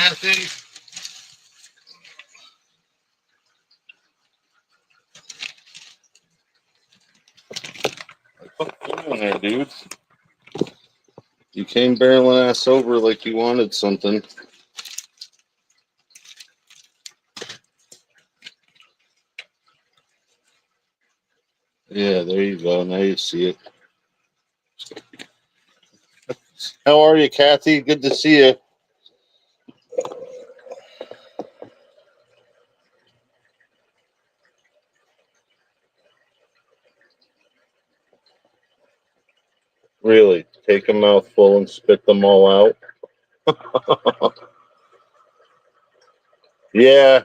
Kathy. What you doing there, dude? You came barreling ass over like you wanted something. Yeah, there you go. Now you see it. How are you, Kathy? Good to see you. Really? Take a mouthful and spit them all out? Yeah,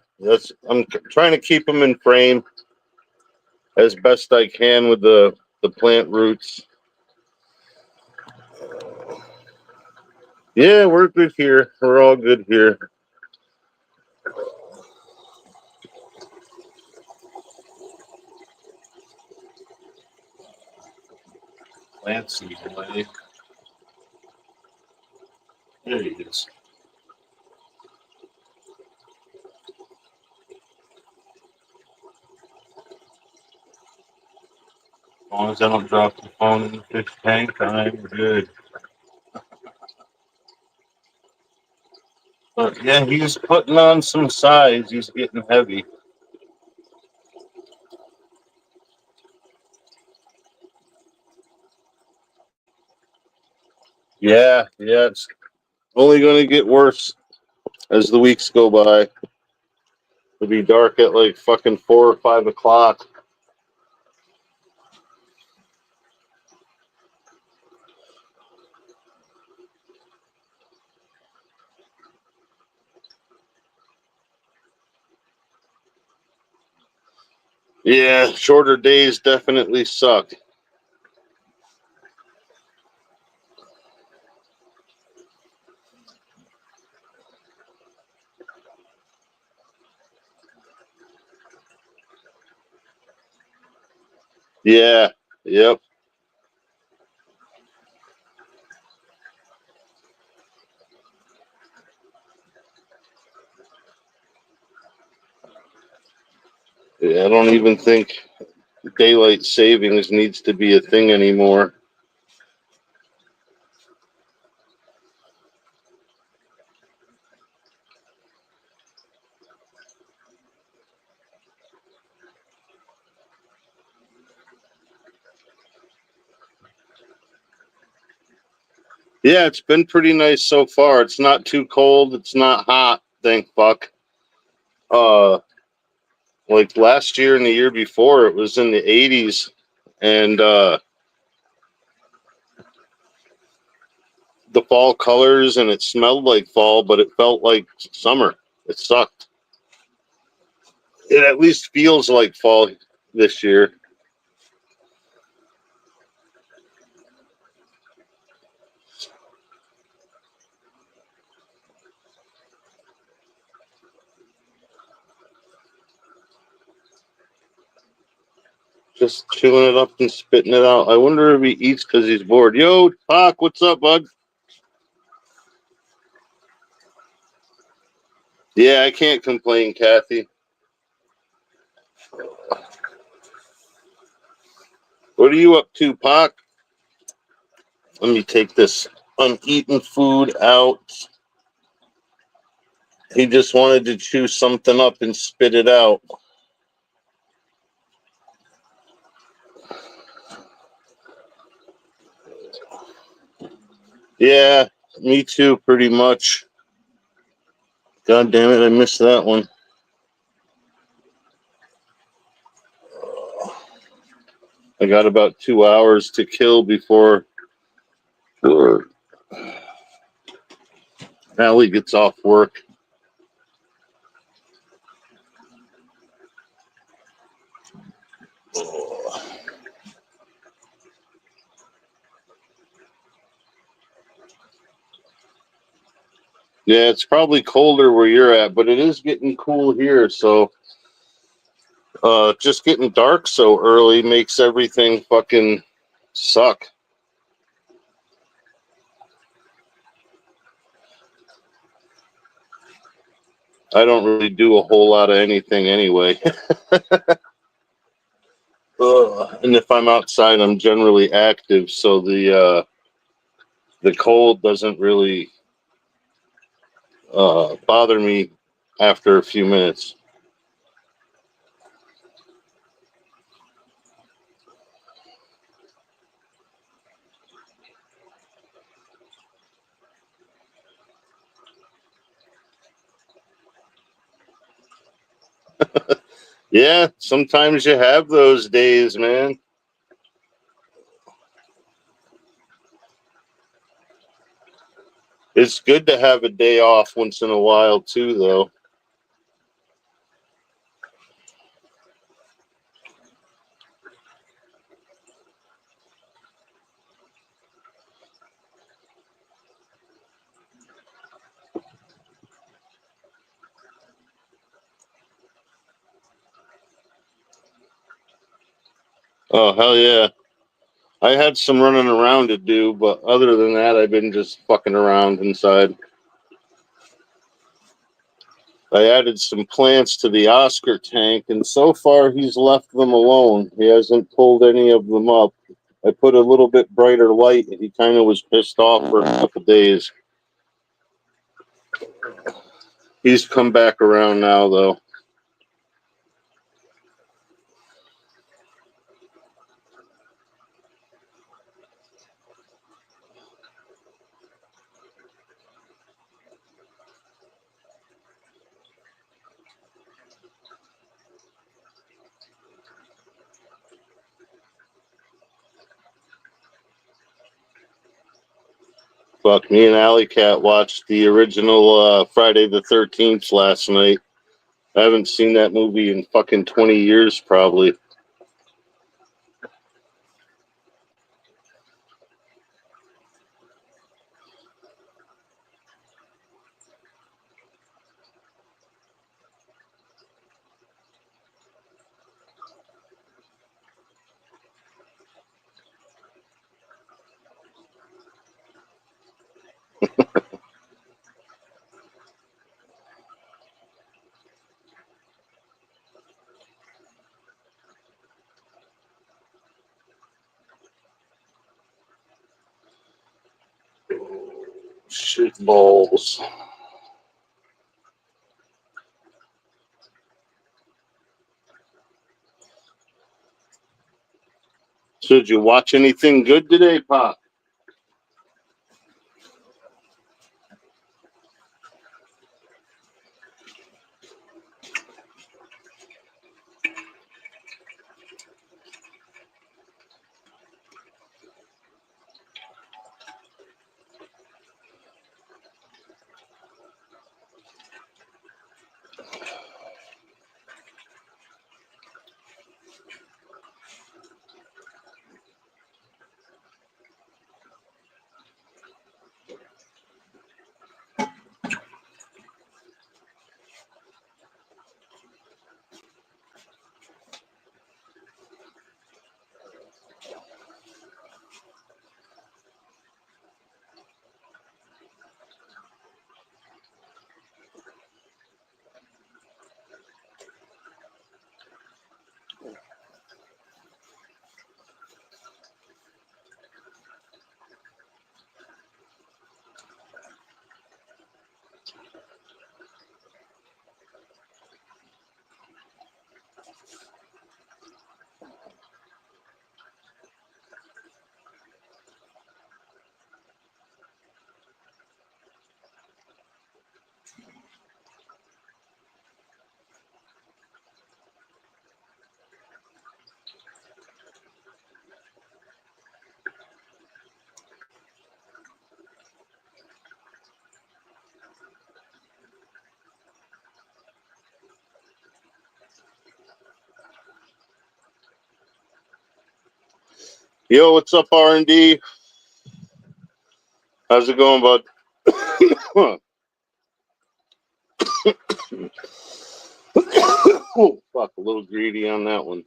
I'm trying to keep them in frame as best I can with the plant roots. Yeah, we're good here. We're all good here. Clancy's away. There he is. As long as I don't drop the phone in the fish tank, I'm good. But yeah, he's putting on some size. He's getting heavy. Yeah, it's only going to get worse as the weeks go by. It'll be dark at like fucking 4 or 5 o'clock. Yeah, shorter days definitely suck. Yeah, yep. Yeah, I don't even think daylight savings needs to be a thing anymore. Yeah, it's been pretty nice so far. It's not too cold. It's not hot. Thank fuck. Uh, like last year and the year before, it was in the 80s, and the fall colors, and it smelled like fall, but it felt like summer. It sucked. It at least feels like fall this year. Just chewing it up and spitting it out. I wonder if he eats because he's bored. Yo, Pac, what's up, bud? Yeah, I can't complain, Kathy. What are you up to, Pac? Let me take this uneaten food out. He just wanted to chew something up and spit it out. Yeah, me too, pretty much. God damn it, I missed that one. I got about 2 hours to kill before Allie gets off work. Yeah, it's probably colder where you're at, but it is getting cool here. So, just getting dark so early makes everything fucking suck. I don't really do a whole lot of anything anyway. And if I'm outside, I'm generally active, so the cold doesn't really bother me after a few minutes. Yeah, sometimes you have those days, man. It's good to have a day off once in a while, too, though. Oh, hell yeah. I had some running around to do, but other than that, I've been just fucking around inside. I added some plants to the Oscar tank, and so far he's left them alone. He hasn't pulled any of them up. I put a little bit brighter light, and he kind of was pissed off for a couple days. He's come back around now, though. Fuck, me and Alley Cat watched the original Friday the 13th last night. I haven't seen that movie in fucking 20 years, probably. Shit balls. So did you watch anything good today, Pop? Yo, what's up, R&D? How's it going, bud? Oh, fuck, a little greedy on that one.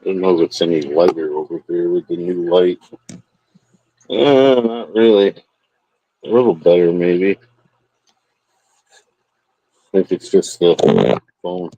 don't know if it's any lighter over here with the new light. Not really. A little better, maybe. I think it's just the phone.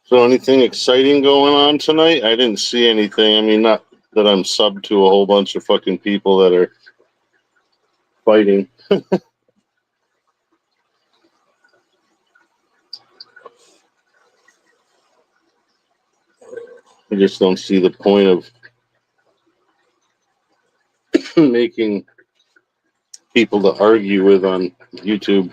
So, anything exciting going on tonight? I didn't see anything. I mean, not that I'm sub to a whole bunch of fucking people that are fighting. I just don't see the point of making people to argue with on YouTube.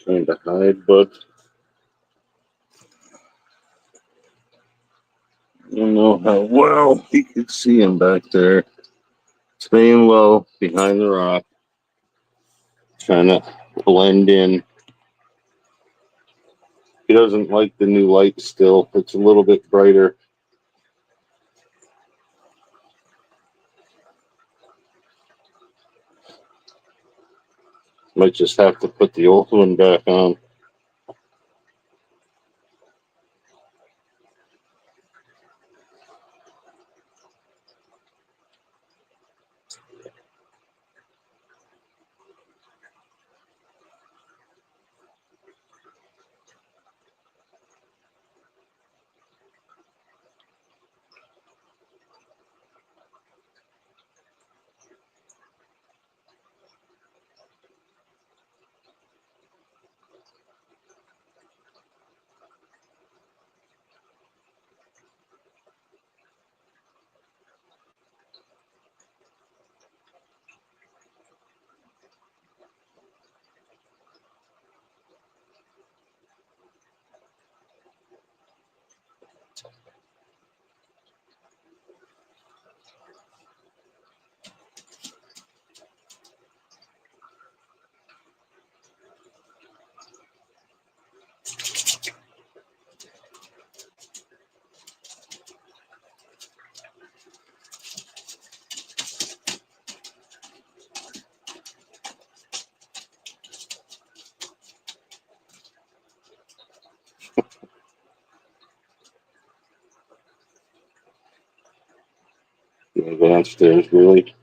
Trying to hide, but I don't know how well you can see him back there. Staying low behind the rock, trying to blend in. He doesn't like the new light still. It's a little bit brighter. Might just have to put the old one back on. You want to go downstairs, really?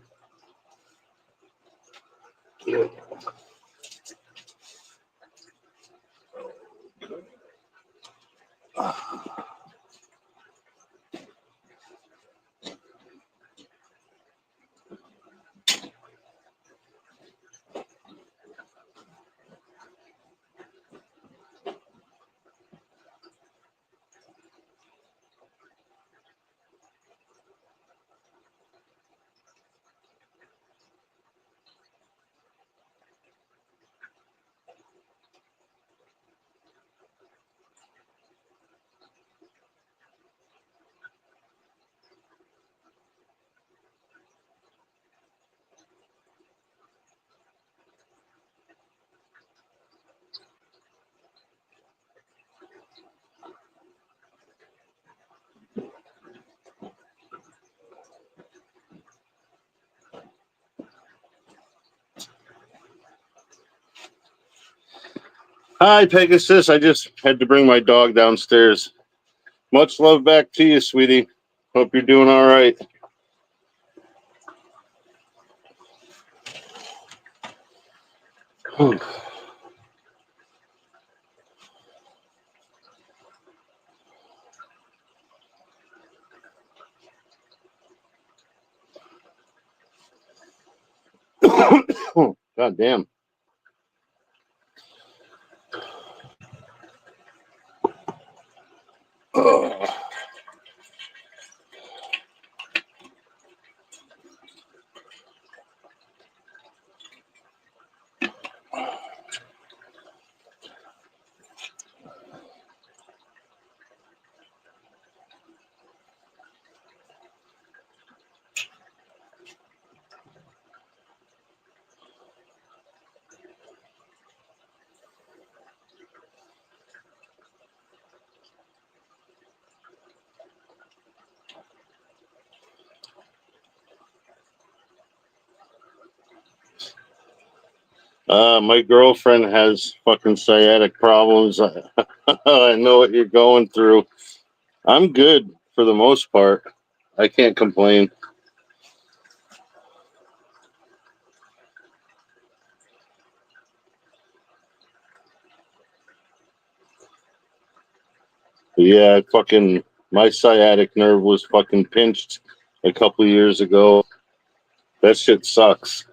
Hi, Pegasus. I just had to bring my dog downstairs. Much love back to you, sweetie. Hope you're doing all right. God damn. My girlfriend has fucking sciatic problems. I know what you're going through. I'm good for the most part. I can't complain. But yeah, fucking my sciatic nerve was fucking pinched a couple years ago. That shit sucks.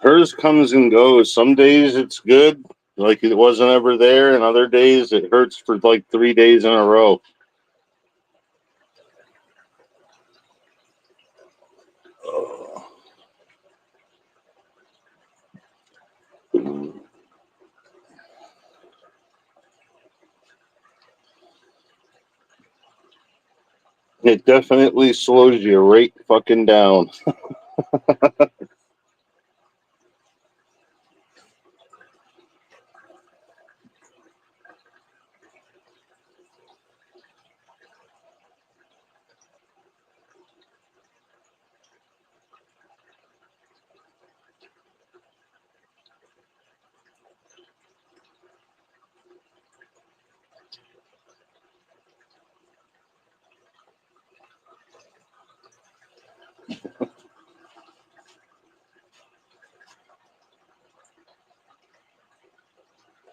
Hers comes and goes. Some days it's good, like it wasn't ever there, and other days it hurts for like 3 days in a row. It definitely slows you right fucking down.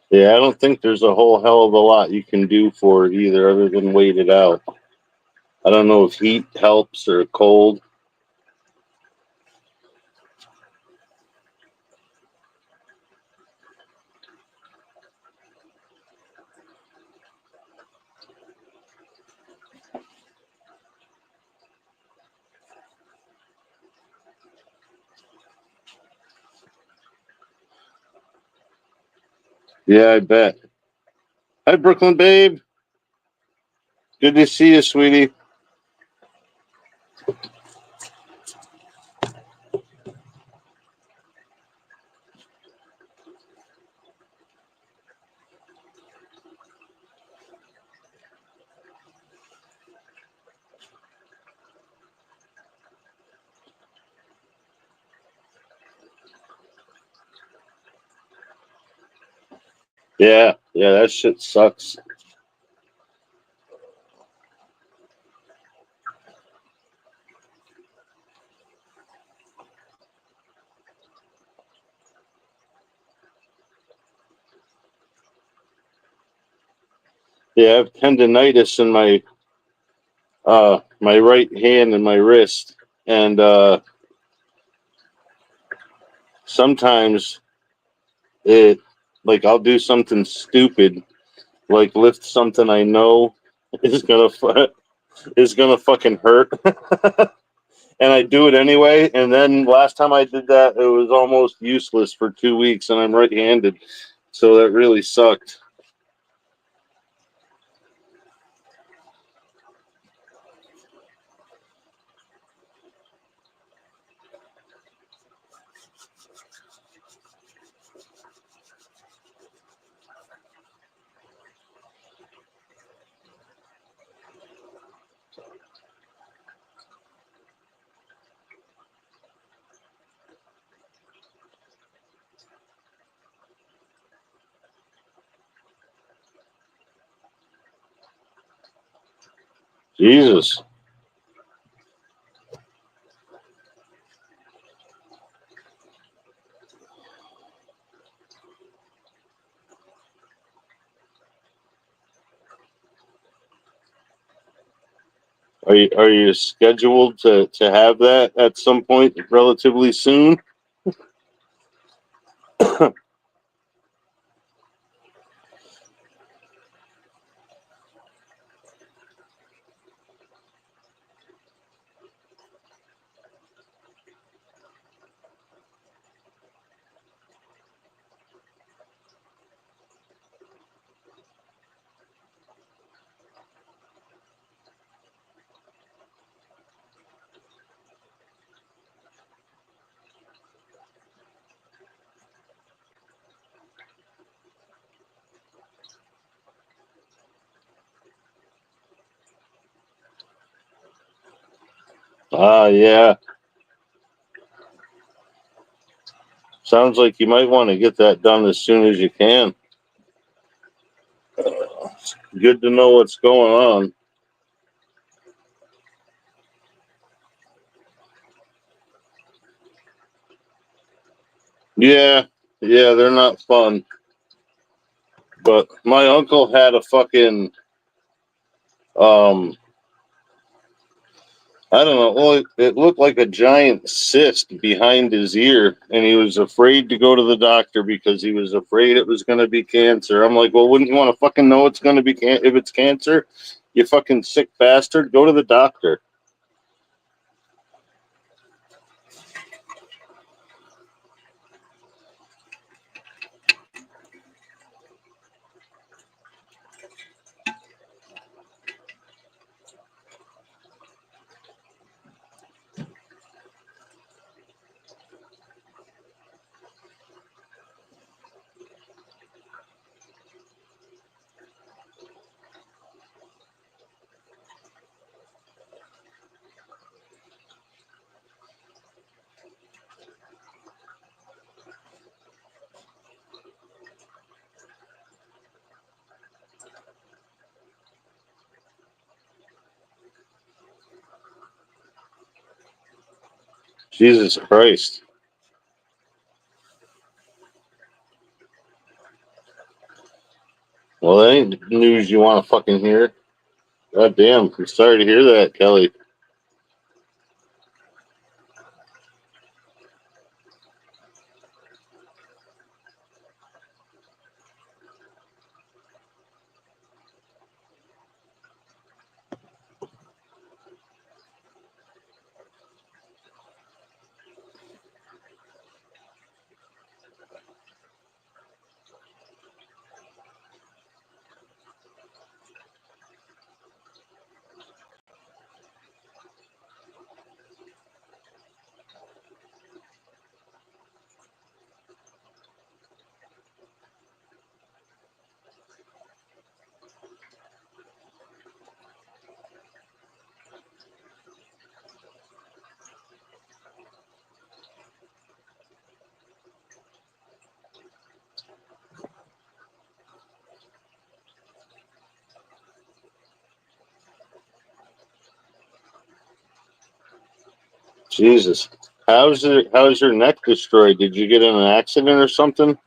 Yeah, I don't think there's a whole hell of a lot you can do for it either, other than wait it out. I don't know if heat helps or cold. Yeah, I bet. Hi, Brooklyn babe. Good to see you, sweetie. Yeah, that shit sucks. Yeah, I have tendonitis in my right hand and my wrist, and sometimes it like I'll do something stupid, like lift something I know is is gonna fucking hurt, and I do it anyway. And then last time I did that, it was almost useless for 2 weeks, and I'm right-handed, so that really sucked. Jesus. Are you scheduled to have that at some point relatively soon? Yeah. Sounds like you might want to get that done as soon as you can. Good to know what's going on. Yeah, they're not fun. But my uncle had a fucking I don't know. Well, it looked like a giant cyst behind his ear, and he was afraid to go to the doctor because he was afraid it was going to be cancer. I'm like, well, wouldn't you want to fucking know it's going to be if it's cancer? You fucking sick bastard. Go to the doctor. Jesus Christ. Well, that ain't news you want to fucking hear. God damn. I'm sorry to hear that, Kelly. Jesus. How's your neck destroyed? Did you get in an accident or something?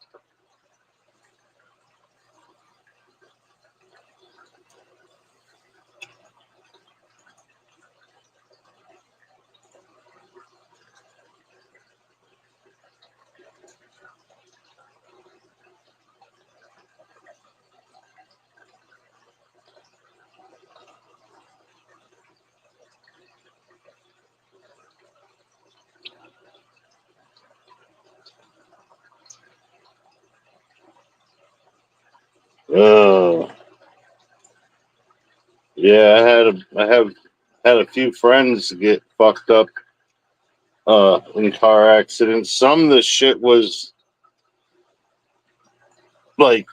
Oh. Yeah, I have had a few friends get fucked up in car accidents. Some of the shit was like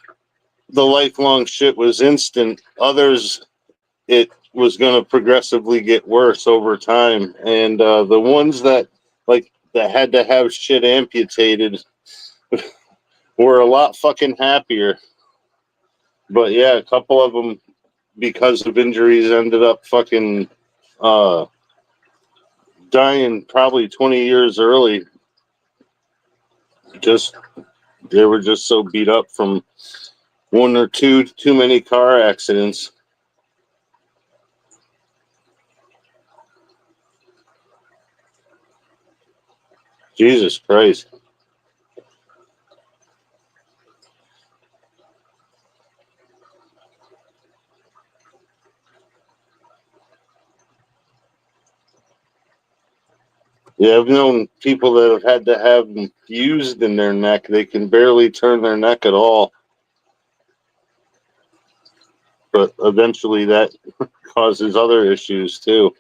the lifelong shit was instant. Others it was going to progressively get worse over time. And the ones that had to have shit amputated were a lot fucking happier. But yeah, a couple of them because of injuries ended up fucking uh, dying probably 20 years early. Just they were just so beat up from one or two too many car accidents. Jesus Christ. Yeah, I've known people that have had to have them fused in their neck. They can barely turn their neck at all. But eventually that causes other issues too.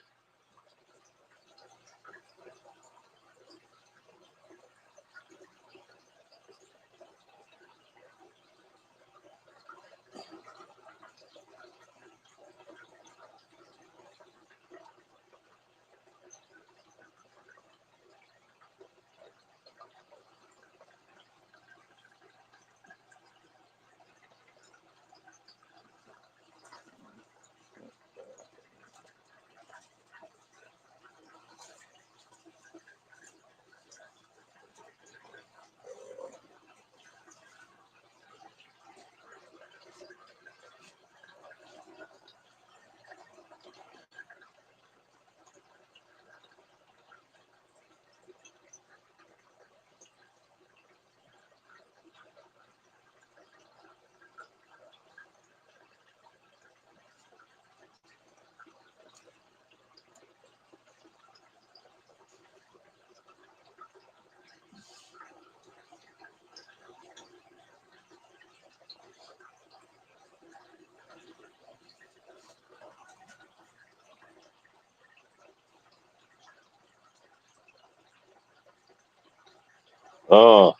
Oh,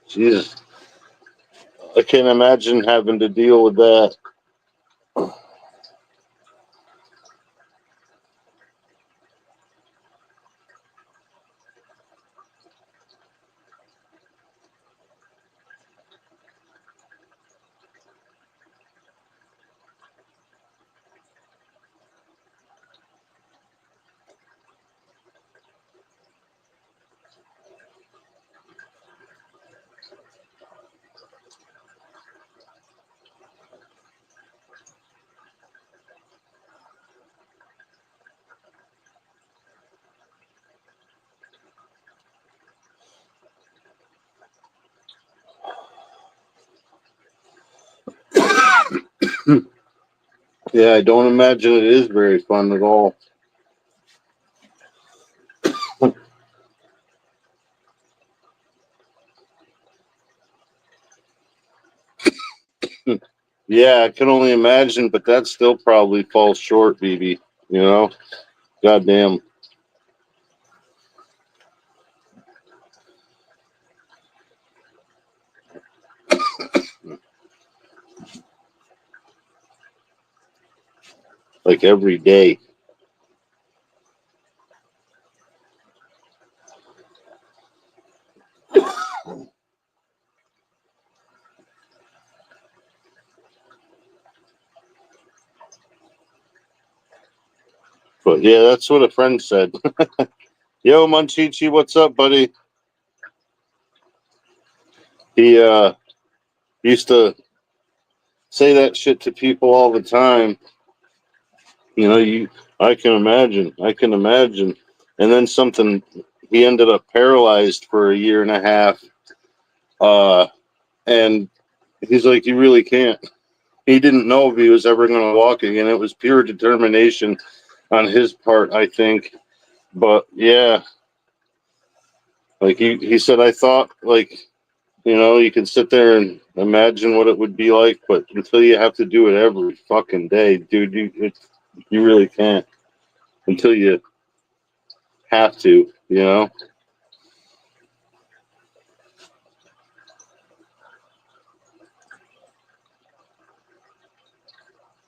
Jesus. I can't imagine having to deal with that. Yeah, I don't imagine it is very fun at all. Yeah, I can only imagine, but that still probably falls short, BB. You know? Goddamn. Like every day. But yeah, that's what a friend said. Yo, Munchichi, what's up, buddy? He used to say that shit to people all the time. You know, I can imagine. I can imagine. And then something he ended up paralyzed for a year and a half. And he's like, you really can't. He didn't know if he was ever going to walk again. It was pure determination on his part, I think. But yeah, like he said, I thought like, you know, you can sit there and imagine what it would be like, but until you have to do it every fucking day, dude, you really can't until you have to, you know.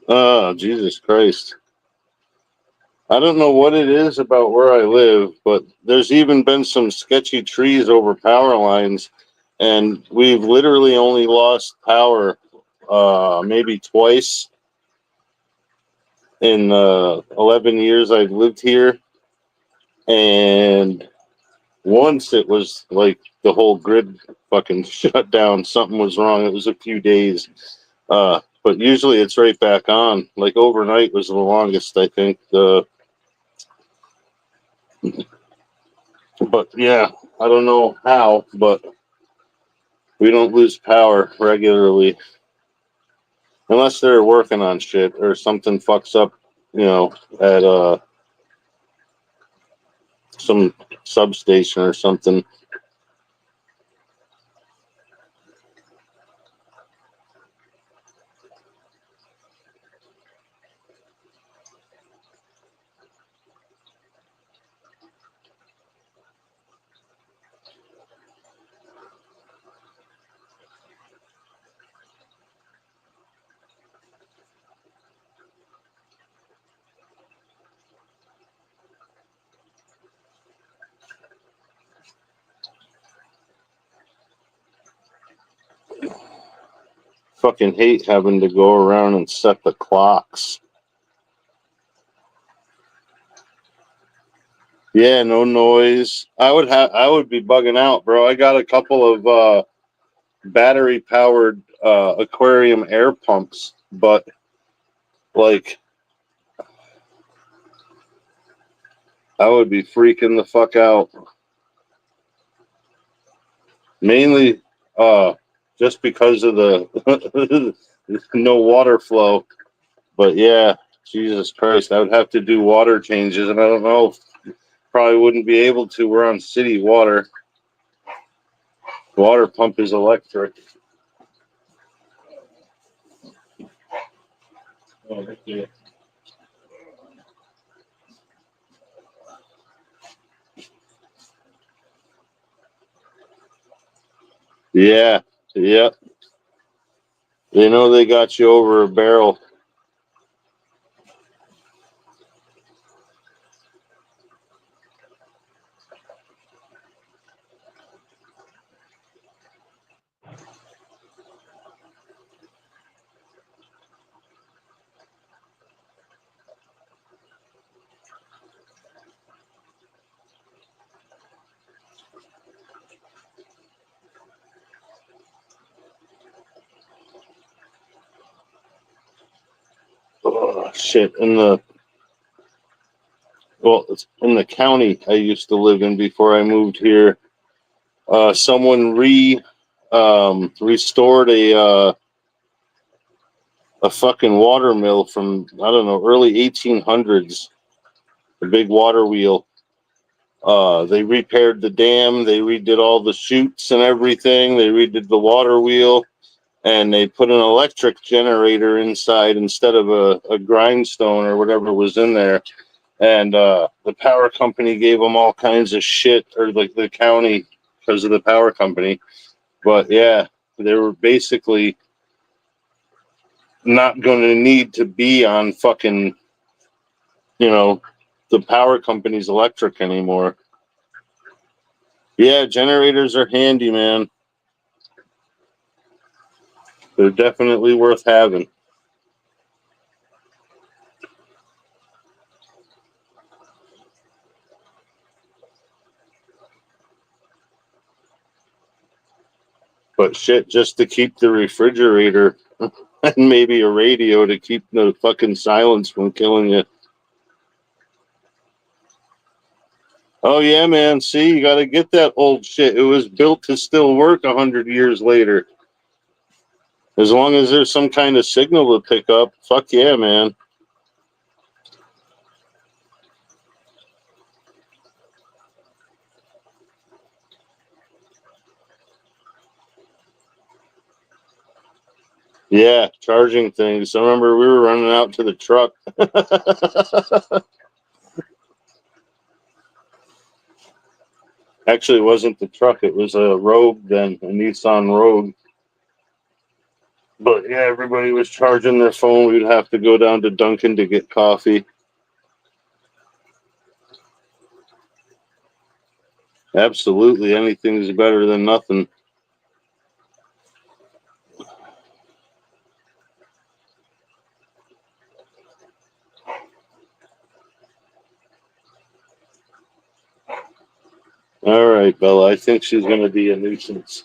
Oh, Jesus Christ. I don't know what it is about where I live, but there's even been some sketchy trees over power lines, and we've literally only lost power maybe twice in 11 years I've lived here. And once it was like the whole grid fucking shut down. Something was wrong. It was a few days. But usually it's right back on. Like overnight was the longest, I think. But yeah, I don't know how, but we don't lose power regularly unless they're working on shit or something fucks up, you know, at some substation or something. Fucking hate having to go around and set the clocks. Yeah, no noise. I would be bugging out, bro. I got a couple of battery powered aquarium air pumps, but like I would be freaking the fuck out. Mainly just because of the no water flow. But yeah, Jesus Christ, I would have to do water changes, and I don't know, probably wouldn't be able to. We're on city water. Water pump is electric. Oh, okay. Yeah. Yep. They know they got you over a barrel. Oh, shit. It's in the county I used to live in before I moved here. Someone restored a fucking water mill from, I don't know, early 1800s. A big water wheel. They repaired the dam. They redid all the chutes and everything. They redid the water wheel, and they put an electric generator inside instead of a grindstone or whatever was in there. And the power company gave them all kinds of shit, or like the county, because of the power company. But yeah, they were basically not going to need to be on fucking, you know, the power company's electric anymore. Yeah, generators are handy, man. They're definitely worth having. But shit, just to keep the refrigerator and maybe a radio to keep the fucking silence from killing you. Oh yeah, man. See, you got to get that old shit. It was built to still work 100 years later. As long as there's some kind of signal to pick up, fuck yeah, man. Yeah, charging things. I remember we were running out to the truck. Actually, it wasn't the truck. It was a Rogue then, a Nissan Rogue. But yeah, everybody was charging their phone. We'd have to go down to Dunkin' to get coffee. Absolutely, anything's better than nothing. All right, Bella. I think she's going to be a nuisance.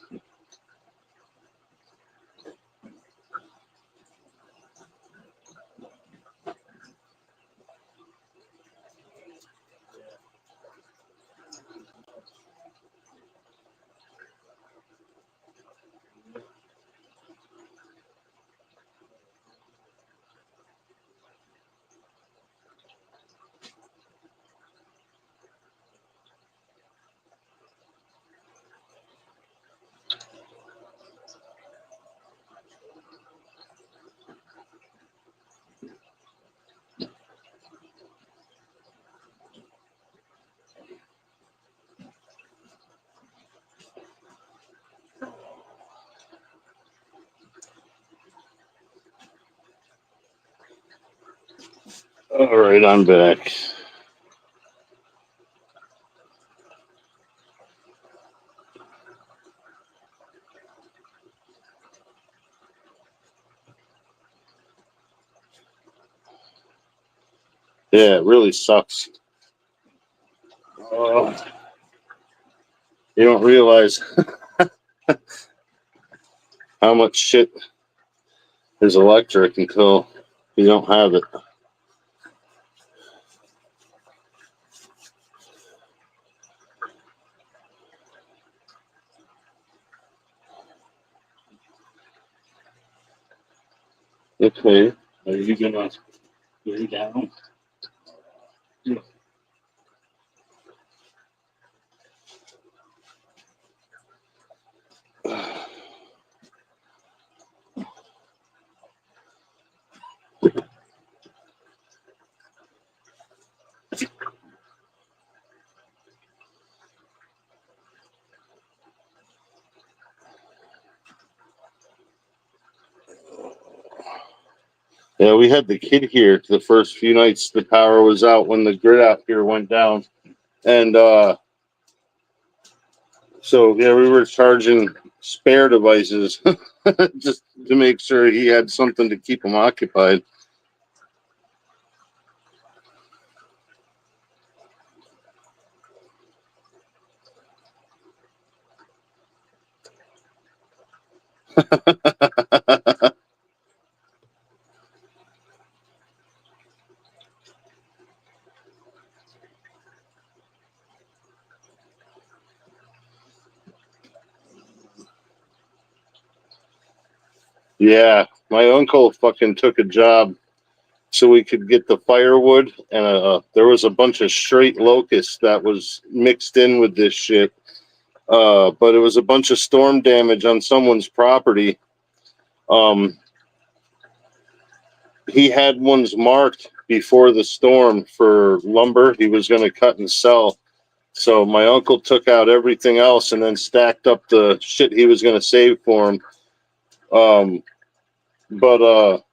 All right, I'm back. Yeah, it really sucks. You don't realize how much shit is electric until you don't have it. Okay, are you gonna lay down? Yeah. Yeah, we had the kid here the first few nights the power was out when the grid out here went down. And so, yeah, we were charging spare devices just to make sure he had something to keep him occupied. Yeah, my uncle fucking took a job so we could get the firewood, and there was a bunch of straight locusts that was mixed in with this shit. But it was a bunch of storm damage on someone's property. Um, he had ones marked before the storm for lumber he was going to cut and sell. So my uncle took out everything else and then stacked up the shit he was going to save for him. But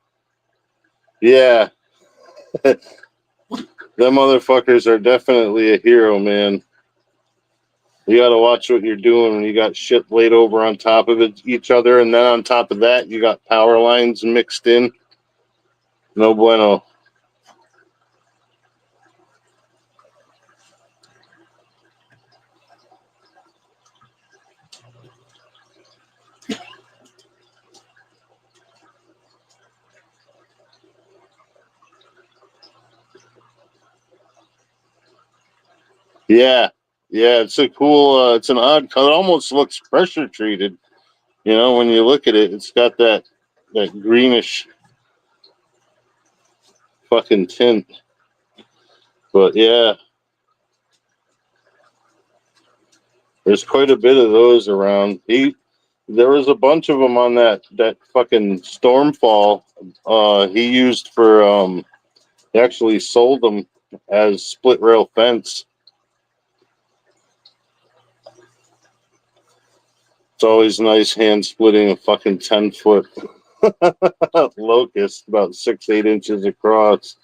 yeah, them motherfuckers are definitely a hero, man. You got to watch what you're doing when you got shit laid over on top of each other, and then on top of that, you got power lines mixed in. No bueno. Yeah, yeah, it's a cool. It's an odd color. It almost looks pressure treated. You know, when you look at it, it's got that greenish fucking tint. But yeah, there's quite a bit of those around. There was a bunch of them on that fucking stormfall. He used for he actually sold them as split rail fence. It's always nice hand splitting a fucking 10-foot locust about 6-8 inches across.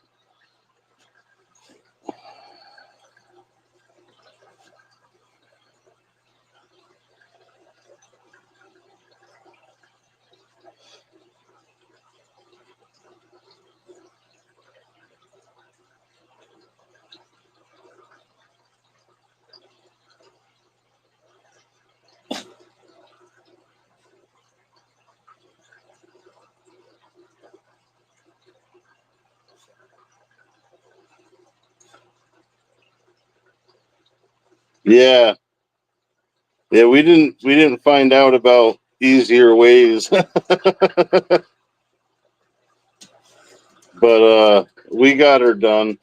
Yeah, yeah, we didn't find out about easier ways, but we got her done.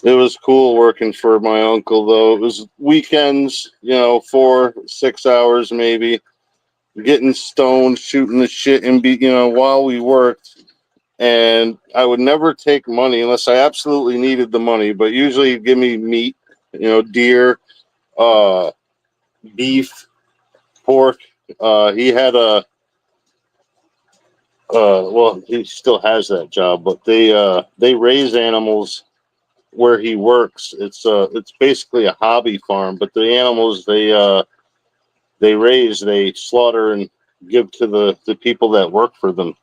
It was cool working for my uncle, though. It was weekends, 4, 6 hours maybe, getting stoned, shooting the shit, and while we worked. And I would never take money unless I absolutely needed the money. But usually, he'd give me meat, deer, uh, beef, pork. He had well, he still has that job, but they raise animals where he works. It's basically a hobby farm, but the animals they raise, they slaughter and give to the people that work for them.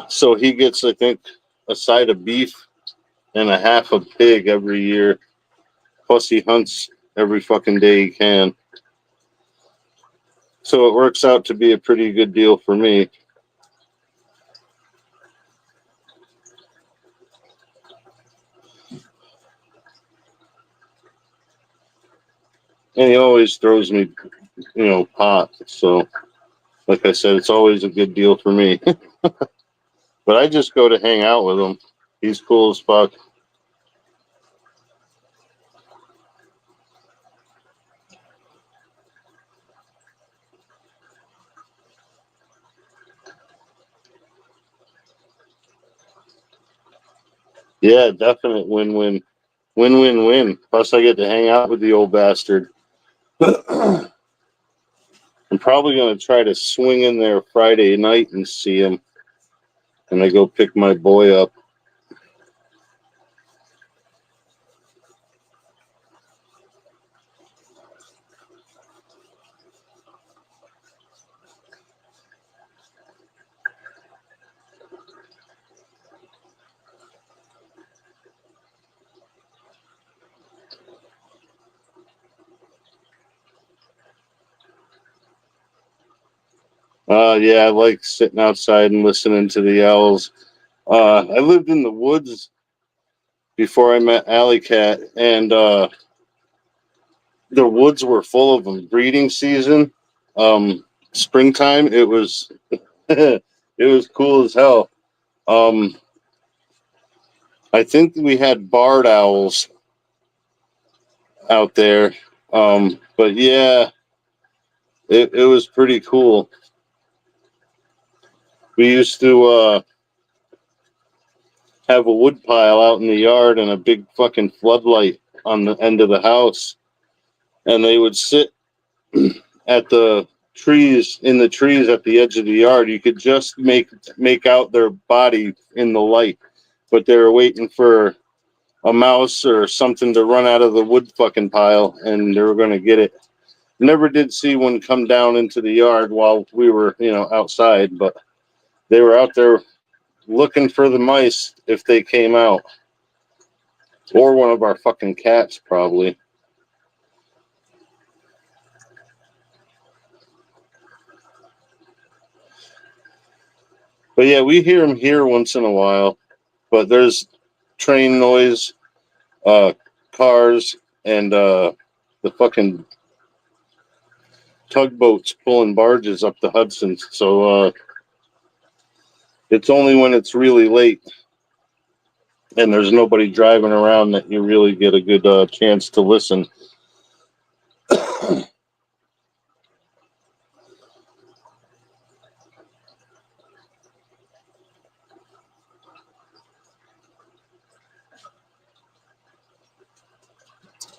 So he gets, I think, a side of beef and a half of pig every year. Plus, he hunts every fucking day he can. So it works out to be a pretty good deal for me. And he always throws me, pot. So, like I said, it's always a good deal for me. But I just go to hang out with him. He's cool as fuck. Yeah, definite win-win. Win-win-win. Plus, I get to hang out with the old bastard. I'm probably going to try to swing in there Friday night and see him. And I go pick my boy up. Yeah, I like sitting outside and listening to the owls. I lived in the woods before I met Alley Cat, and the woods were full of them. Breeding season, springtime, it was it was cool as hell. Um, I think we had barred owls out there, but yeah, it was pretty cool. We used to have a wood pile out in the yard and a big fucking floodlight on the end of the house, and they would sit at the trees in the trees at the edge of the yard. You could just make out their body in the light, but they were waiting for a mouse or something to run out of the wood fucking pile, and they were going to get it. Never did see one come down into the yard while we were, outside, but they were out there looking for the mice if they came out, or one of our fucking cats probably. But yeah, we hear them here once in a while. But there's train noise, uh, cars, and the fucking tugboats pulling barges up the Hudson. So it's only when it's really late and there's nobody driving around that you really get a good chance to listen.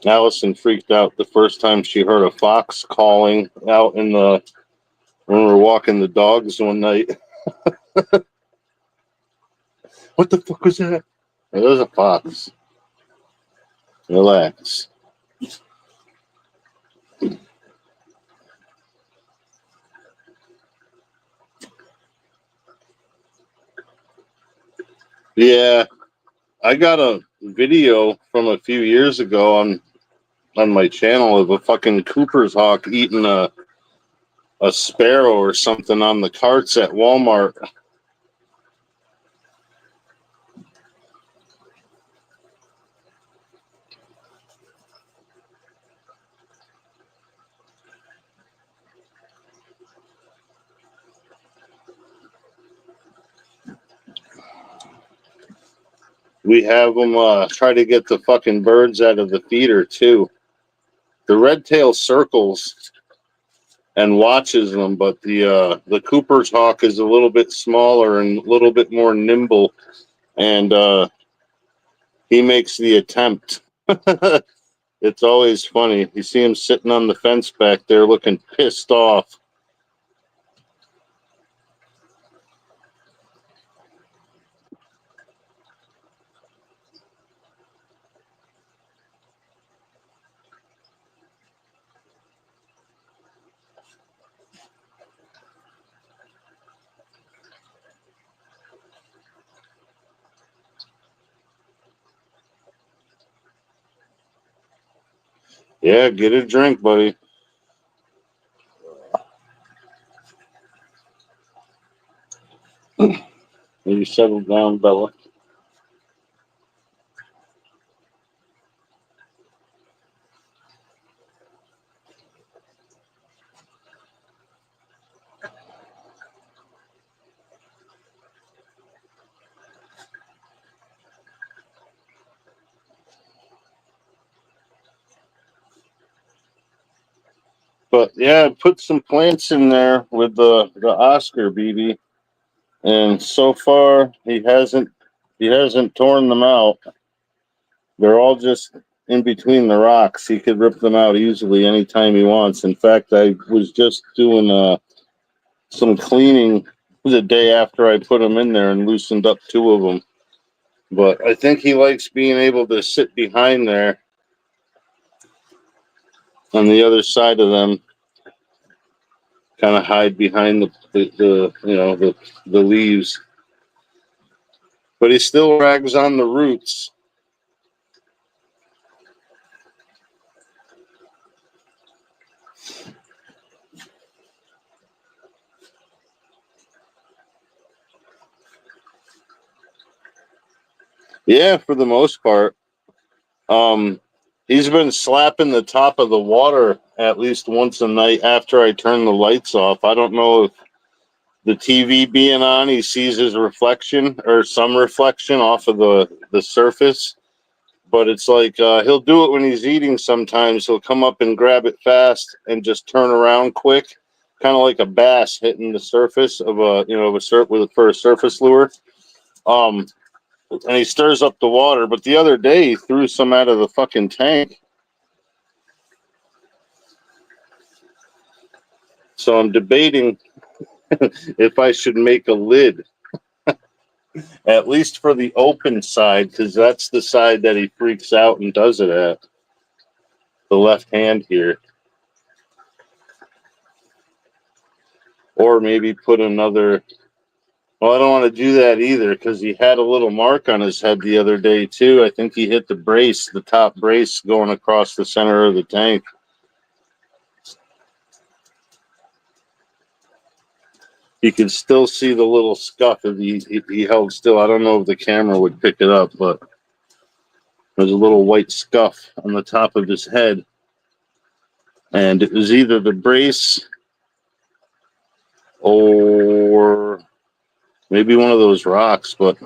Allison freaked out the first time she heard a fox calling out when we were walking the dogs one night. What the fuck was that? It was a fox. Relax. Yeah, I got a video from a few years ago on my channel of a fucking Cooper's hawk eating a sparrow or something on the carts at Walmart. We have them try to get the fucking birds out of the feeder too. The red tail circles and watches them, but the Cooper's hawk is a little bit smaller and a little bit more nimble, and he makes the attempt. It's always funny. You see him sitting on the fence back there looking pissed off. Yeah, get a drink, buddy. You settle down, Bella. But yeah, put some plants in there with the Oscar BB, and so far he hasn't torn them out. They're all just in between the rocks. He could rip them out easily anytime he wants. In fact, I was just doing some cleaning the day after I put them in there and loosened up 2 of them. But I think he likes being able to sit behind there on the other side of them, kind of hide behind the leaves. But he still rags on the roots. Yeah, for the most part. He's been slapping the top of the water at least once a night after I turn the lights off. I don't know if the TV being on, he sees his reflection or some reflection off of the surface. But it's like he'll do it when he's eating sometimes. He'll come up and grab it fast and just turn around quick, kind of like a bass hitting the surface of for a surface lure. And he stirs up the water. But the other day, he threw some out of the fucking tank. So I'm debating if I should make a lid, at least for the open side, because that's the side that he freaks out and does it at. The left hand here. Or maybe put another... Well, I don't want to do that either, because he had a little mark on his head the other day, too. I think he hit the brace, the top brace, going across the center of the tank. You can still see the little scuff if he held still. I don't know if the camera would pick it up, but there's a little white scuff on the top of his head. And it was either the brace or maybe one of those rocks, but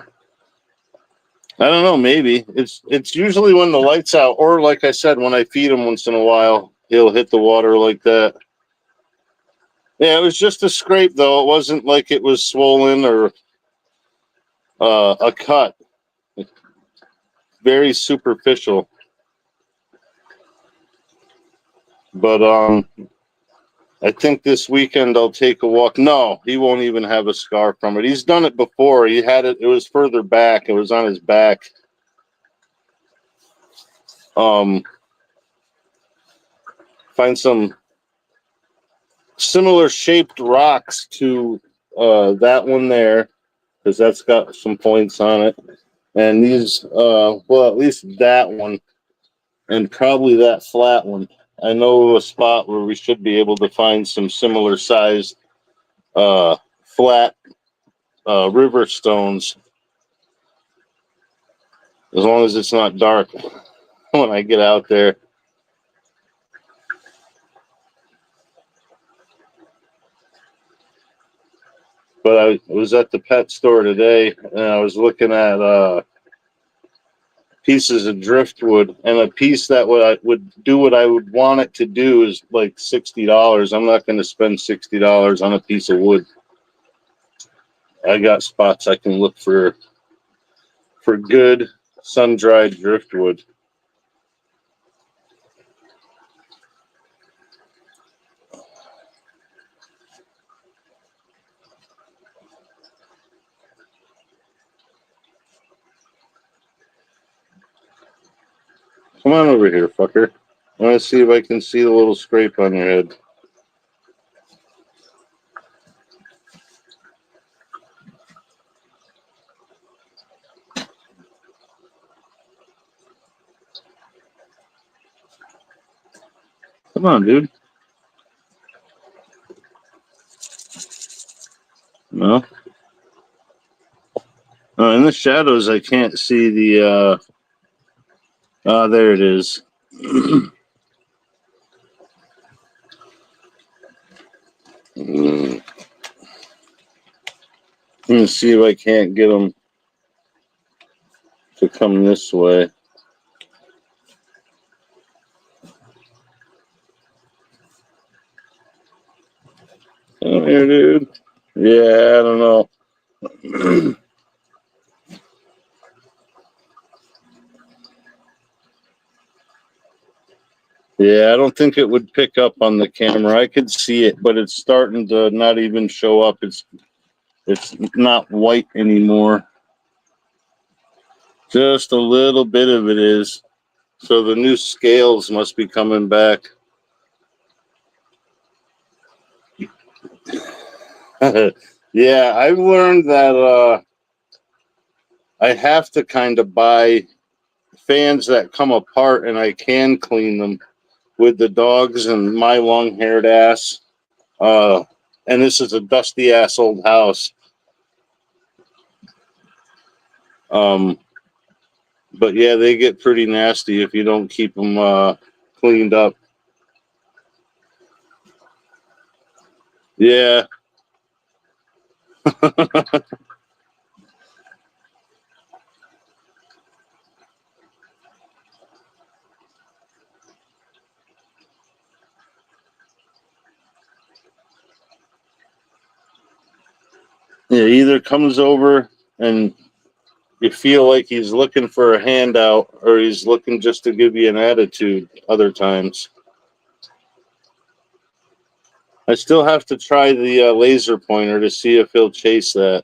I don't know, maybe. It's usually when the light's out, or like I said, when I feed him once in a while, he'll hit the water like that. Yeah, it was just a scrape, though. It wasn't like it was swollen or a cut. Very superficial. But I think this weekend I'll take a walk. No, he won't even have a scar from it. He's done it before. He had it. It was further back. It was on his back. Find some similar shaped rocks to that one there, because that's got some points on it. And these, well, at least that one, and probably that flat one. I know a spot where we should be able to find some similar sized flat river stones, as long as it's not dark when I get out there. But I was at the pet store today, and I was looking at pieces of driftwood, and a piece that would do what I would want it to do is like $60. I'm not going to spend $60 on a piece of wood. I got spots I can look for good sun-dried driftwood. Come on over here, fucker. I want to see if I can see the little scrape on your head. Come on, dude. No. In the shadows, I can't see the... there it is. I'm going to see if I can't get them to come this way. Come here, dude. Yeah, I don't know. Yeah, I don't think it would pick up on the camera. I could see it, but it's starting to not even show up. It's not white anymore. Just a little bit of it is. So the new scales must be coming back. Yeah, I've learned that I have to kind of buy fans that come apart and I can clean them with the dogs and my long-haired ass. Uh, and this is a dusty ass old house. Um, but yeah, they get pretty nasty if you don't keep them cleaned up. Yeah. Yeah, either comes over and you feel like he's looking for a handout or he's looking just to give you an attitude other times. I still have to try the laser pointer to see if he'll chase that.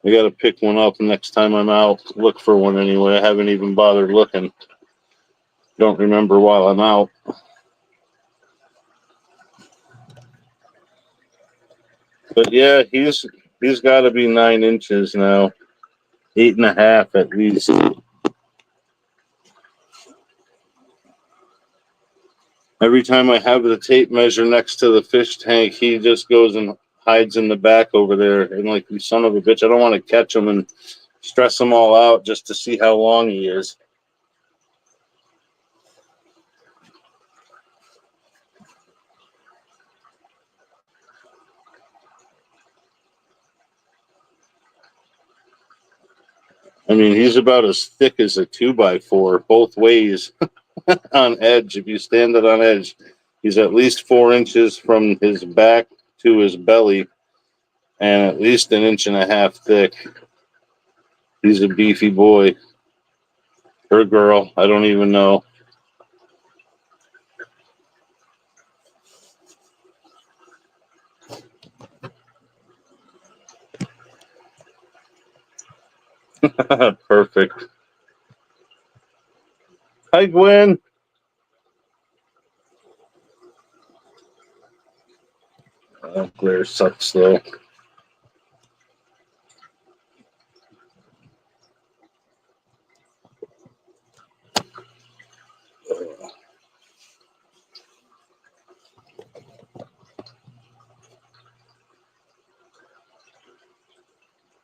I got to pick one up next time I'm out. Look for one anyway. I haven't even bothered looking. Don't remember while I'm out. But yeah, he's got to be 9 inches now, 8.5 at least. Every time I have the tape measure next to the fish tank, he just goes and hides in the back over there. And like, you son of a bitch, I don't want to catch him and stress them all out just to see how long he is. I mean, he's about as thick as a 2x4 both ways on edge. If you stand it on edge, he's at least 4 inches from his back to his belly and at least an inch and a half thick. He's a beefy boy. Or girl, I don't even know. Perfect. Hi, Gwen. Glare sucks though.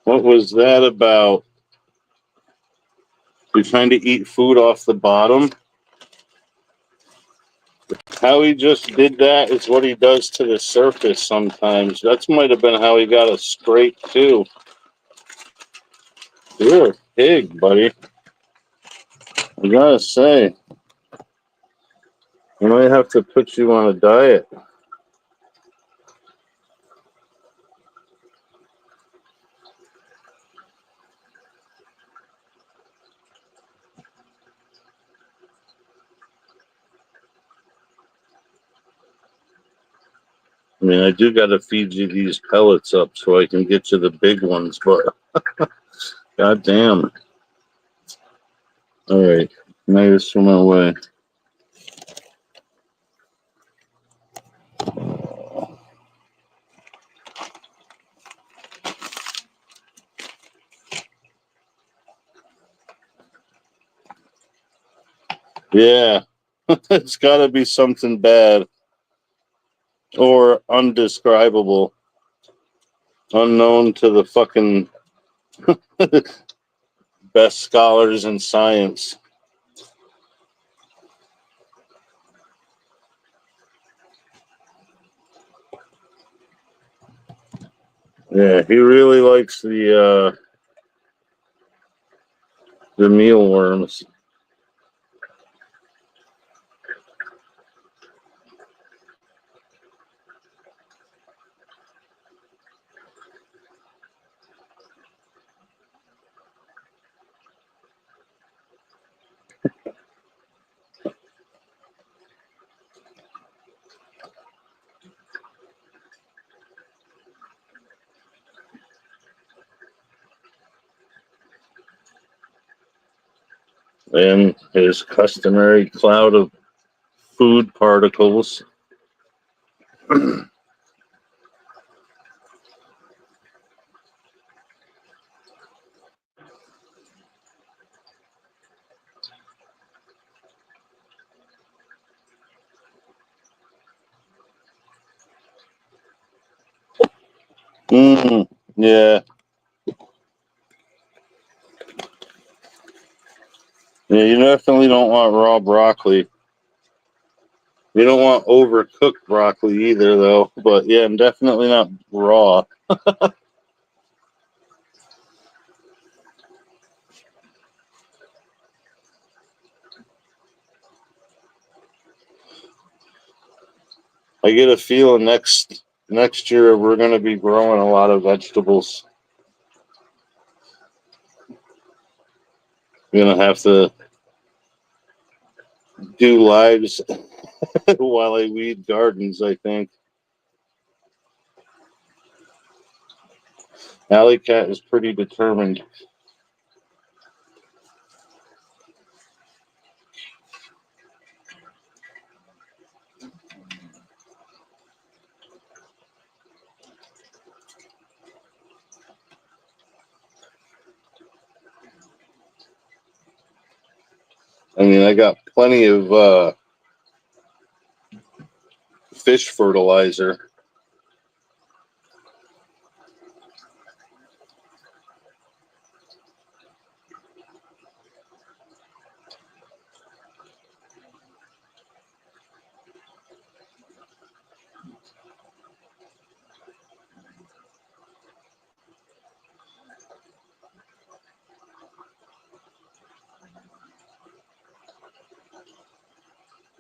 What was that about? You're trying to eat food off the bottom? How he just did that is what he does to the surface sometimes. That might have been how he got a scrape too. You're a pig, buddy. I gotta say, I might have to put you on a diet. I mean, I do gotta feed you these pellets up so I can get you the big ones, but goddamn. All right, now you're swimming away. Yeah, it's gotta be something bad or undescribable, unknown to the fucking best scholars in science. Yeah, he really likes the mealworms. And his customary cloud of food particles. Yeah. Yeah, you definitely don't want raw broccoli. You don't want overcooked broccoli either, though. But yeah, definitely not raw. I get a feeling next year we're going to be growing a lot of vegetables. We're going to have to do lives while I weed gardens, I think. Alley Cat is pretty determined. I mean, I got plenty of fish fertilizer.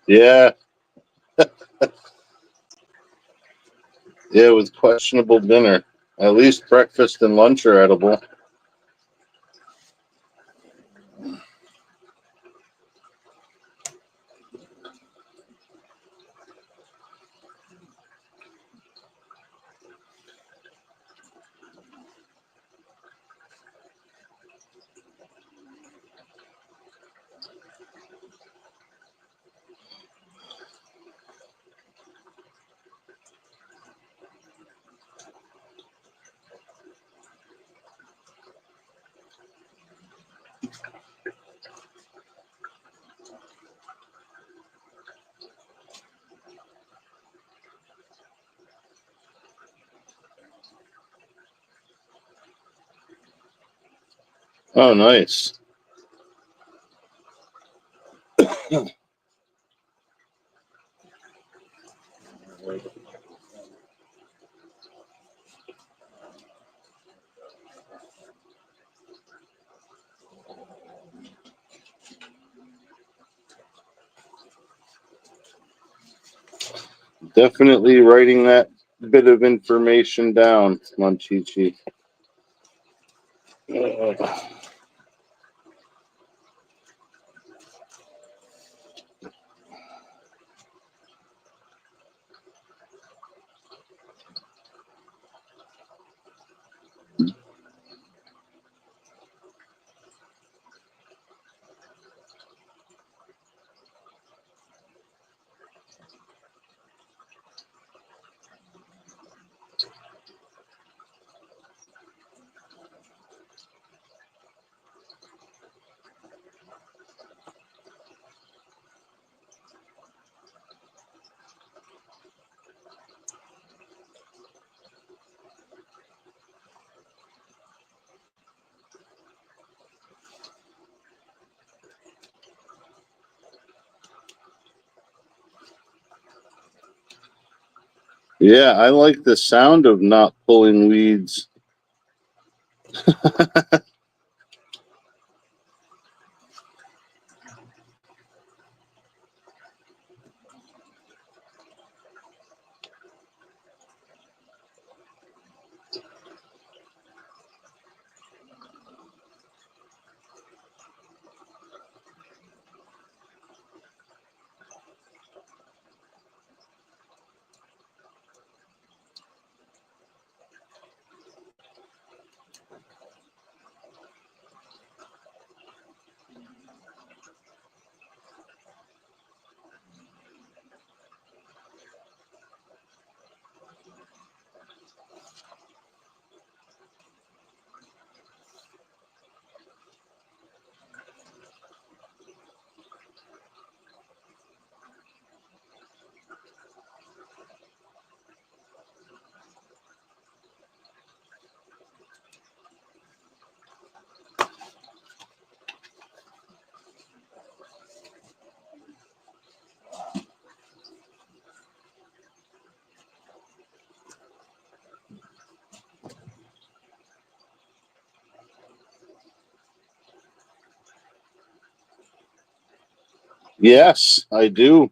Yeah, yeah, with questionable dinner. At least breakfast and lunch are edible. Oh, nice. Definitely writing that bit of information down, Monchichi. Yeah, I like the sound of not pulling weeds. Yes, I do.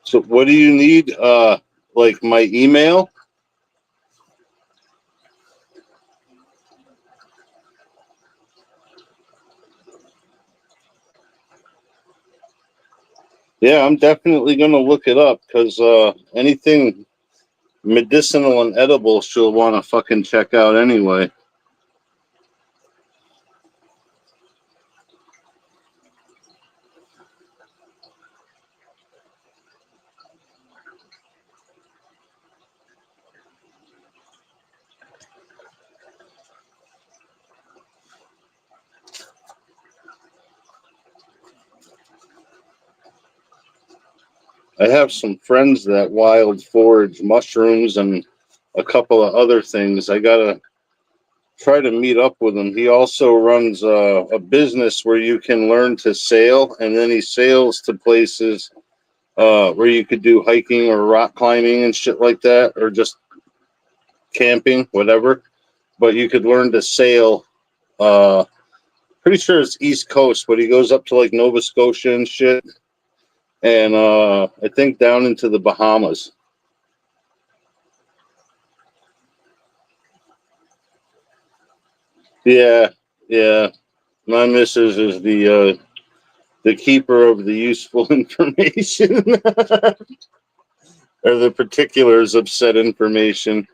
So what do you need? Like my email? Yeah, I'm definitely gonna look it up because anything medicinal and edible she'll want to fucking check out anyway. I have some friends that wild forage mushrooms and a couple of other things. I gotta try to meet up with him. He also runs a business where you can learn to sail, and then he sails to places where you could do hiking or rock climbing and shit like that, or just camping, whatever. But you could learn to sail. Uh, Pretty sure it's East Coast, but he goes up to like Nova Scotia and shit, and I think down into the Bahamas. Yeah, yeah. My missus is the keeper of the useful information or the particulars of said information.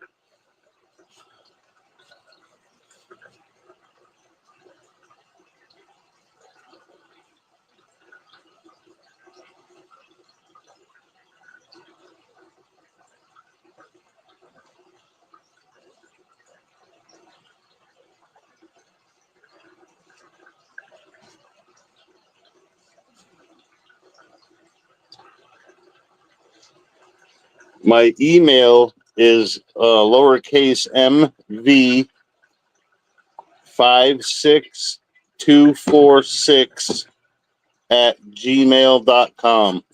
My email is lowercase mv 56246 at gmail.com.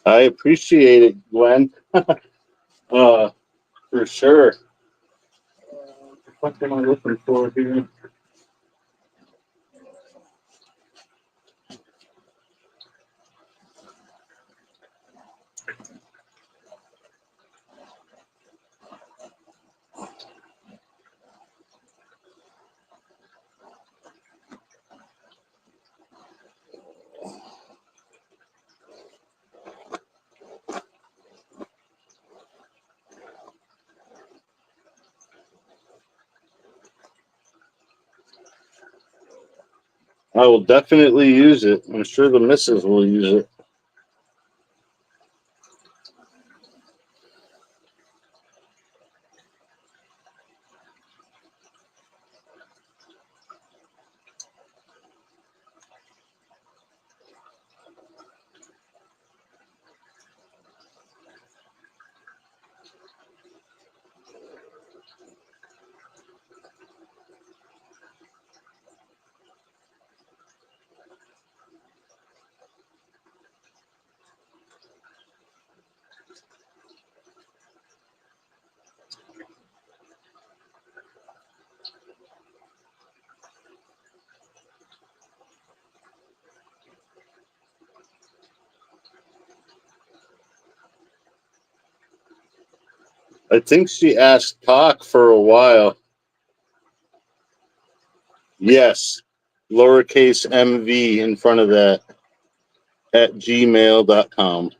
I appreciate it, Glenn. Uh, for sure. What am I looking for here? I will definitely use it. I'm sure the missus will use it. I think she asked Talk for a while. Yes, lowercase mv in front of that at gmail.com.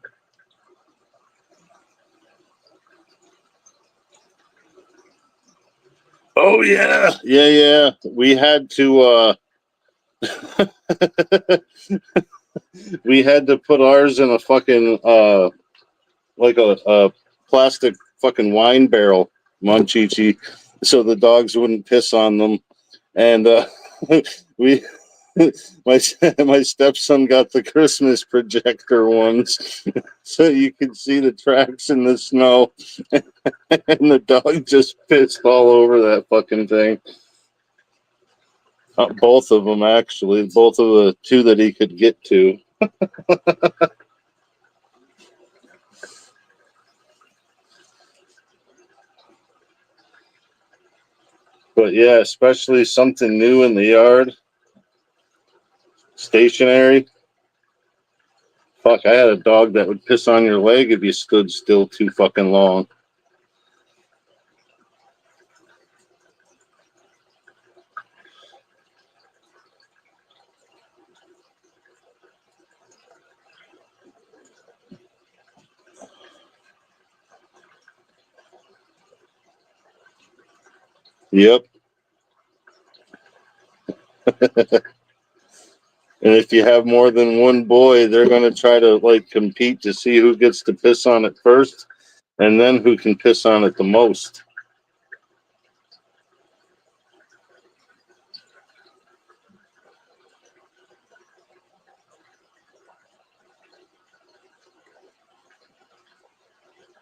Oh yeah, yeah. We had to we had to put ours in a fucking like a plastic fucking wine barrel, Monchichi, so the dogs wouldn't piss on them. And we my my stepson got the Christmas projector ones, so you could see the tracks in the snow, and the dog just pissed all over that fucking thing. Both of them, actually, both of the two that he could get to. But yeah, especially something new in the yard, stationary. Fuck, I had a dog that would piss on your leg if you stood still too fucking long. Yep. And if you have more than one boy, they're going to try to like compete to see who gets to piss on it first and then who can piss on it the most.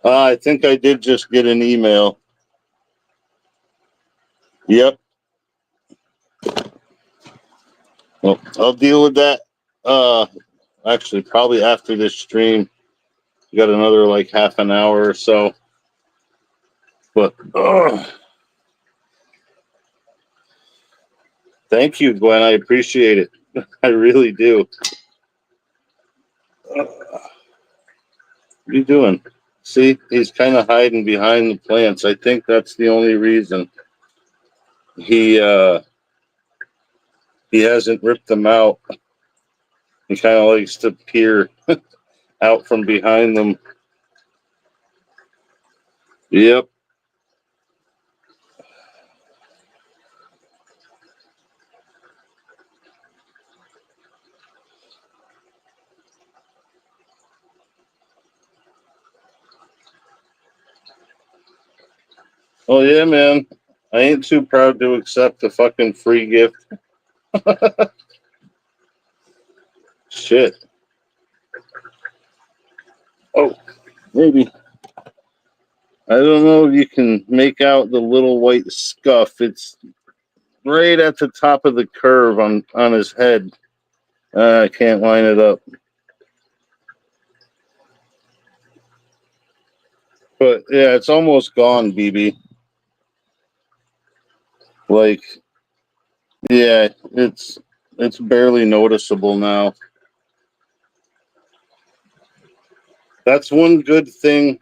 I think I did just get an email. Yep. Well, I'll deal with that. Actually, probably after this stream. You got another like half an hour or so. But thank you, Gwen. I appreciate it. I really do. What are you doing? See, he's kind of hiding behind the plants. I think that's the only reason he hasn't ripped them out. He kind of likes to peer out from behind them. Yep. Oh yeah, man. I ain't too proud to accept a fucking free gift. Shit. Oh, maybe. I don't know if you can make out the little white scuff. It's right at the top of the curve on his head. I can't line it up. But yeah, it's almost gone, BB. Like, yeah, it's barely noticeable now. That's one good thing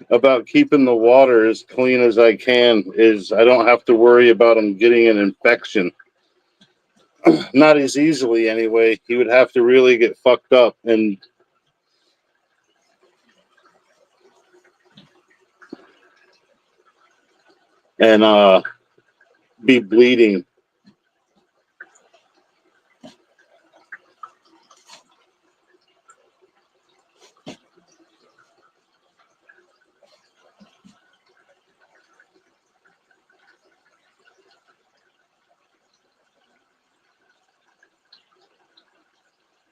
about keeping the water as clean as I can is I don't have to worry about him getting an infection. Not as easily anyway. He would have to really get fucked up and be bleeding.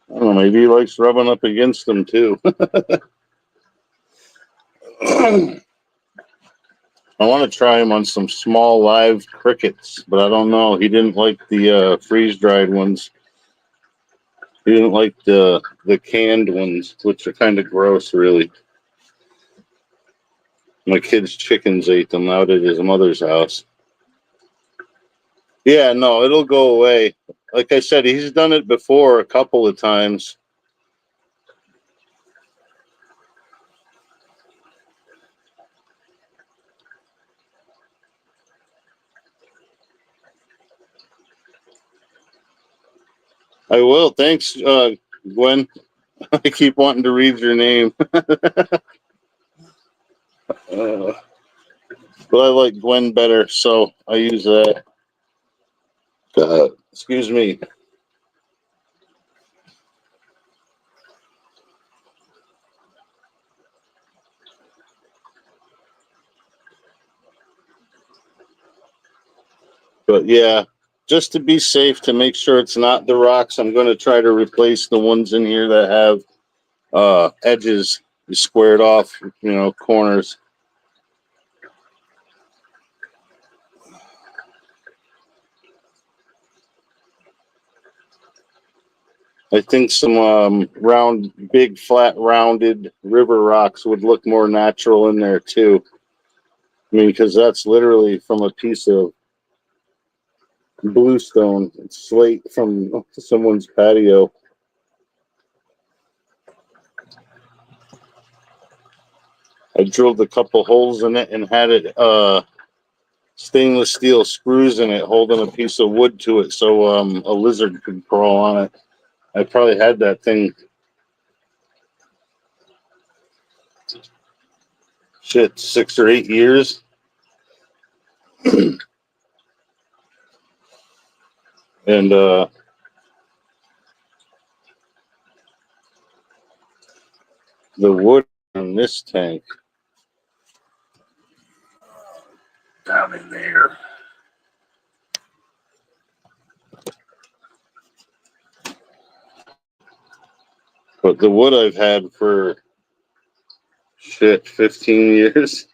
I don't know, maybe he likes rubbing up against them too. I want to try him on some small live crickets, but I don't know. He didn't like the freeze dried ones. He didn't like the canned ones, which are kind of gross, really. My kid's chickens ate them out at his mother's house. Yeah, no, it'll go away. Like I said, he's done it before a couple of times. I will. Thanks, Gwen. I keep wanting to read your name. uh, But I like Gwen better, so I use that. Excuse me. But yeah, just to be safe, to make sure it's not the rocks, I'm going to try to replace the ones in here that have edges squared off, corners. I think some round, big, flat, rounded river rocks would look more natural in there too. I mean, because that's literally from a piece of bluestone, slate from someone's patio. I drilled a couple holes in it and had it stainless steel screws in it, holding a piece of wood to it so a lizard could crawl on it. I probably had that thing, shit, 6 or 8 years. And the wood on this tank down in there. But the wood I've had for shit 15 years.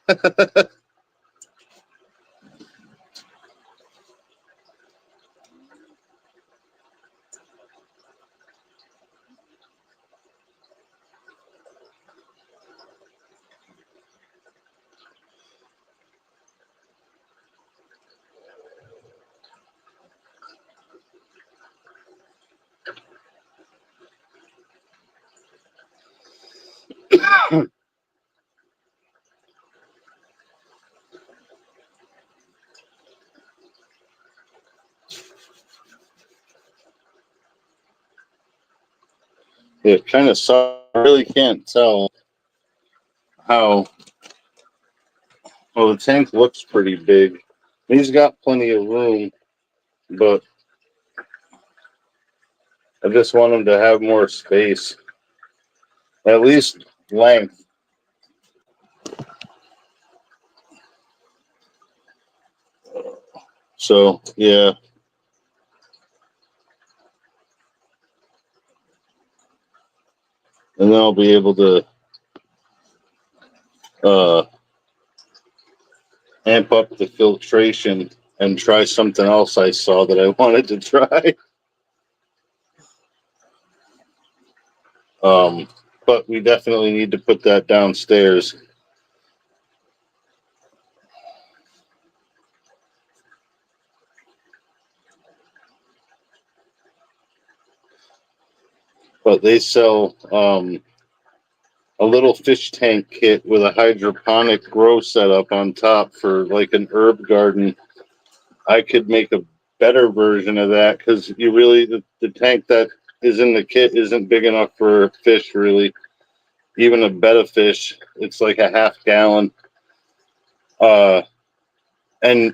It kind of sucks. I really can't tell how. Well, the tank looks pretty big. He's got plenty of room, but I just want him to have more space, at least length. So yeah, and then I'll be able to uh, amp up the filtration and try something else I saw that I wanted to try. But we definitely need to put that downstairs. But they sell a little fish tank kit with a hydroponic grow setup on top for like an herb garden. I could make a better version of that because the tank that is in the kit isn't big enough for fish really. Even a betta fish, it's like a half gallon. And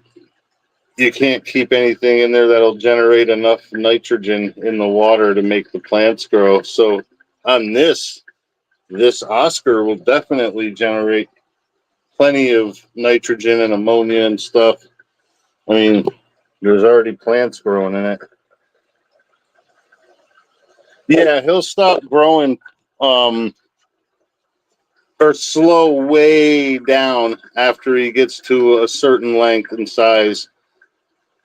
you can't keep anything in there that'll generate enough nitrogen in the water to make the plants grow. So on this Oscar will definitely generate plenty of nitrogen and ammonia and stuff. I mean, there's already plants growing in it. Yeah, he'll stop growing or slow way down after he gets to a certain length and size.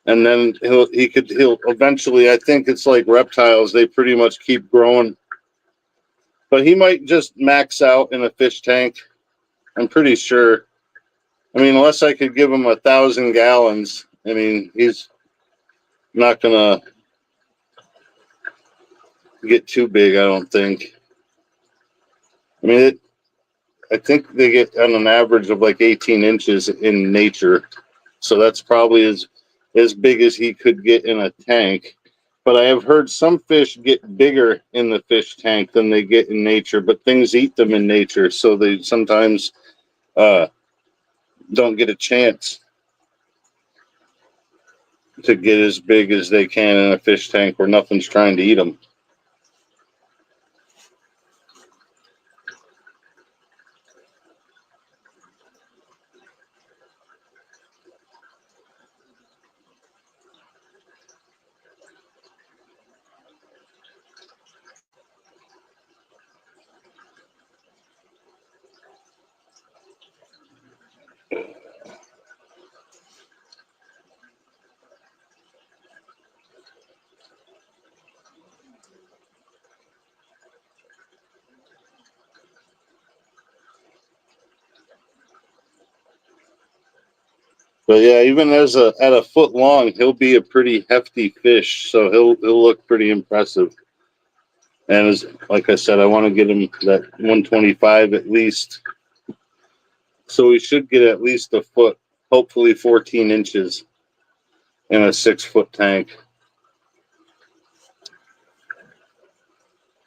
And then he'll eventually, I think it's like reptiles, they pretty much keep growing. But he might just max out in a fish tank. I'm pretty sure. I mean, unless I could give him 1,000 gallons, I mean, he's not gonna get too big, I don't think. I mean, I think they get on an average of like 18 inches in nature. So that's probably as big as he could get in a tank. But I have heard some fish get bigger in the fish tank than they get in nature, but things eat them in nature. So they sometimes don't get a chance to get as big as they can in a fish tank where nothing's trying to eat them. But yeah, even as at a foot long, he'll be a pretty hefty fish, so he'll look pretty impressive. And as like I said, I want to get him that 125 at least. So we should get at least a foot, hopefully 14 inches in a 6-foot tank.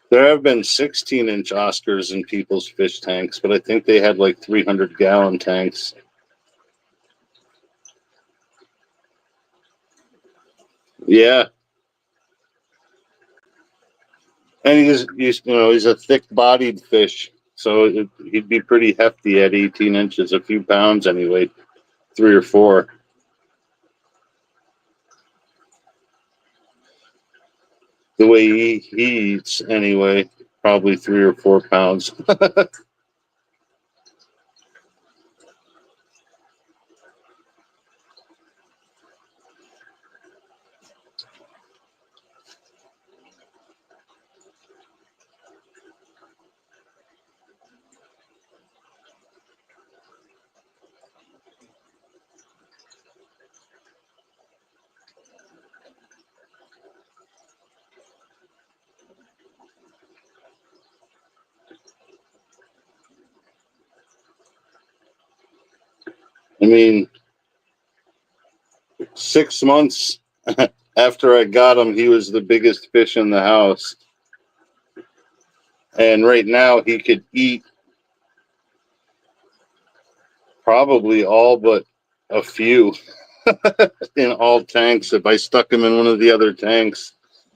There have been 16-inch Oscars in people's fish tanks, but I think they had like 300-gallon tanks. Yeah, and he's a thick-bodied fish, so he'd be pretty hefty at 18 inches, a few pounds anyway, 3 or 4. The way he eats anyway, probably 3 or 4 pounds. I mean, 6 months after I got him, he was the biggest fish in the house. And right now, he could eat probably all but a few in all tanks if I stuck him in one of the other tanks.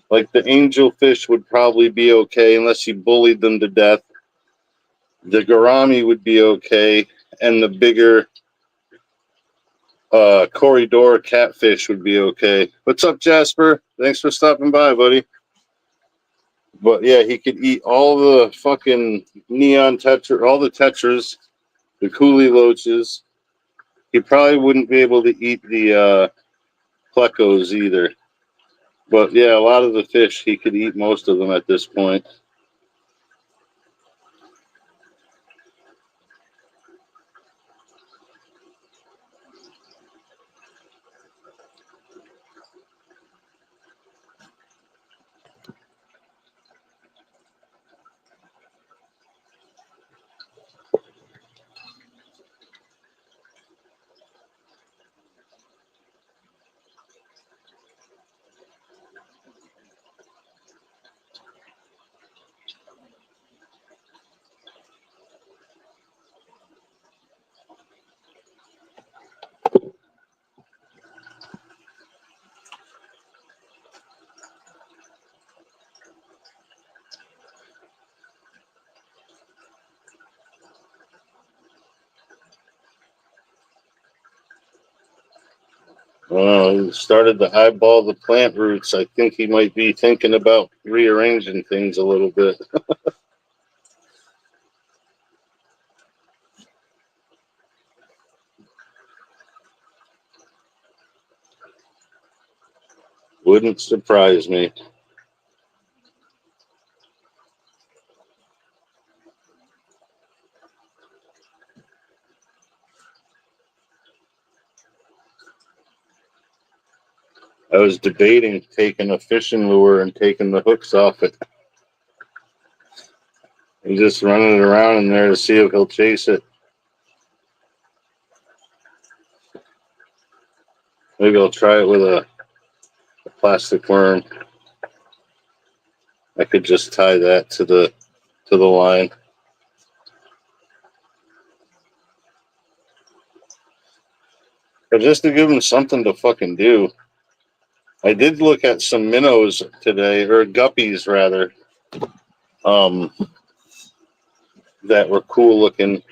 Like the angelfish would probably be okay unless you bullied them to death. The gourami would be okay, and the bigger corridor catfish would be okay. What's up, Jasper? Thanks for stopping by, buddy. But yeah, he could eat all the fucking neon tetra, all the tetras, the coolie loaches. He probably wouldn't be able to eat the plecos either. But yeah, a lot of the fish, he could eat most of them at this point. He started to eyeball the plant roots. I think he might be thinking about rearranging things a little bit. Wouldn't surprise me. I was debating taking a fishing lure and taking the hooks off it and just running it around in there to see if he'll chase it. Maybe I'll try it with a plastic worm. I could just tie that to the line. But just to give them something to fucking do. I did look at some minnows today, or guppies rather, um, that were cool looking.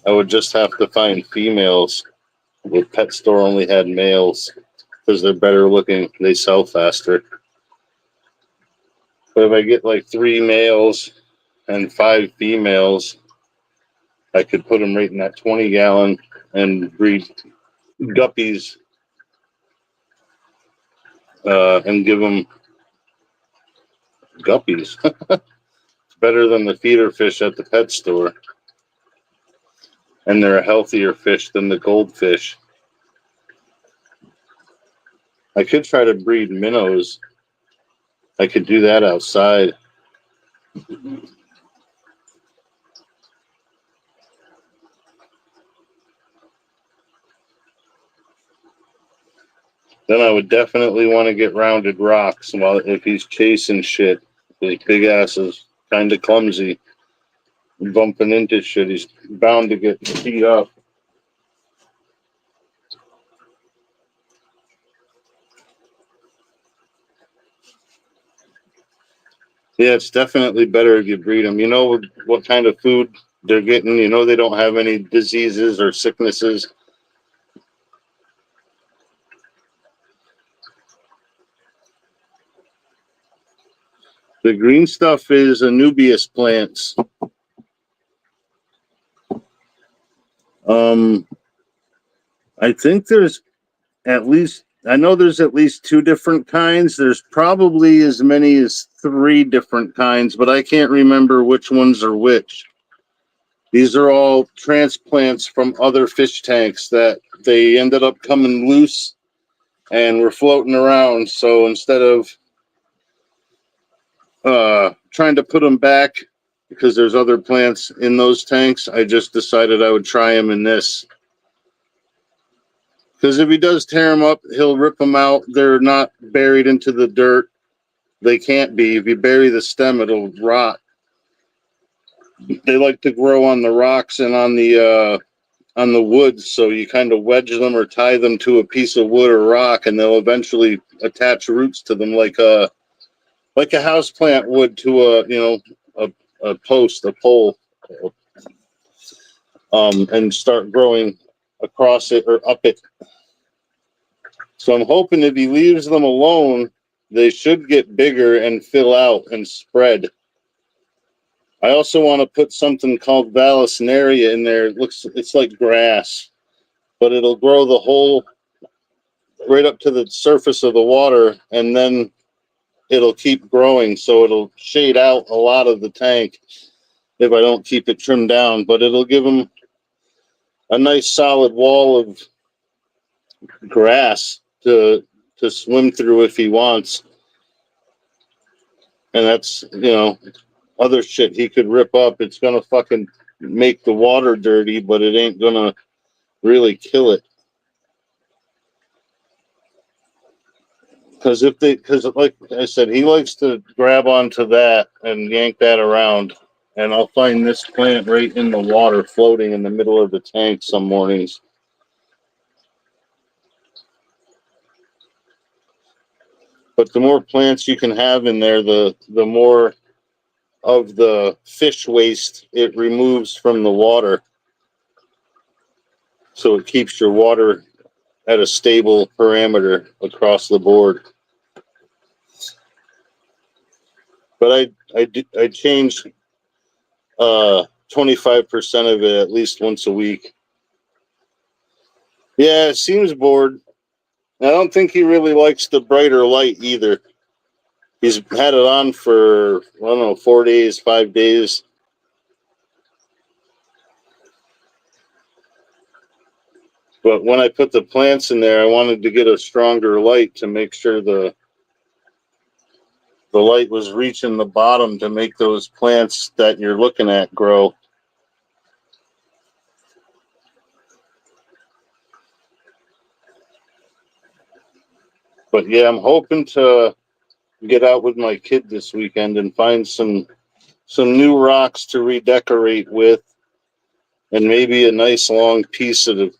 I would just have to find females. The pet store only had males because they're better looking. They sell faster. But if I get like 3 males and 5 females, I could put them right in that 20-gallon and breed guppies and give them guppies. It's better than the feeder fish at the pet store. And they're a healthier fish than the goldfish. I could try to breed minnows. I could do that outside. Then I would definitely want to get rounded rocks while if he's chasing shit. His big ass is kind of clumsy. Bumping into shit, he's bound to get beat up. Yeah, it's definitely better if you breed them. You know what kind of food they're getting. You know they don't have any diseases or sicknesses. The green stuff is Anubias plants. I think there's I know there's at least 2 different kinds. There's probably as many as 3 different kinds, but I can't remember which ones are which. These are all transplants from other fish tanks that they ended up coming loose and were floating around. So instead of trying to put them back because there's other plants in those tanks, I just decided I would try them in this. Because if he does tear them up, he'll rip them out. They're not buried into the dirt. They can't be. If you bury the stem, it'll rot. They like to grow on the rocks and on the wood, so you kind of wedge them or tie them to a piece of wood or rock, and they'll eventually attach roots to them like a house plant would to a post, a pole, and start growing across it or up it. So I'm hoping if he leaves them alone, they should get bigger and fill out and spread. I also want to put something called Vallisneria in there. It's like grass, but it'll grow the whole right up to the surface of the water, and then it'll keep growing. So it'll shade out a lot of the tank if I don't keep it trimmed down, but it'll give him a nice solid wall of grass to swim through if he wants. And that's, other shit he could rip up. It's gonna fucking make the water dirty, but it ain't gonna really kill it. Because like I said, he likes to grab onto that and yank that around, and I'll find this plant right in the water, floating in the middle of the tank some mornings. But the more plants you can have in there, the more of the fish waste it removes from the water. So it keeps your water at a stable parameter across the board. But I change 25% of it at least once a week. Yeah, it seems bored. I don't think he really likes the brighter light either. He's had it on for, I don't know, 4 days, 5 days. But when I put the plants in there, I wanted to get a stronger light to make sure the light was reaching the bottom to make those plants that you're looking at grow. But yeah, I'm hoping to get out with my kid this weekend and find some new rocks to redecorate with, and maybe a nice long piece of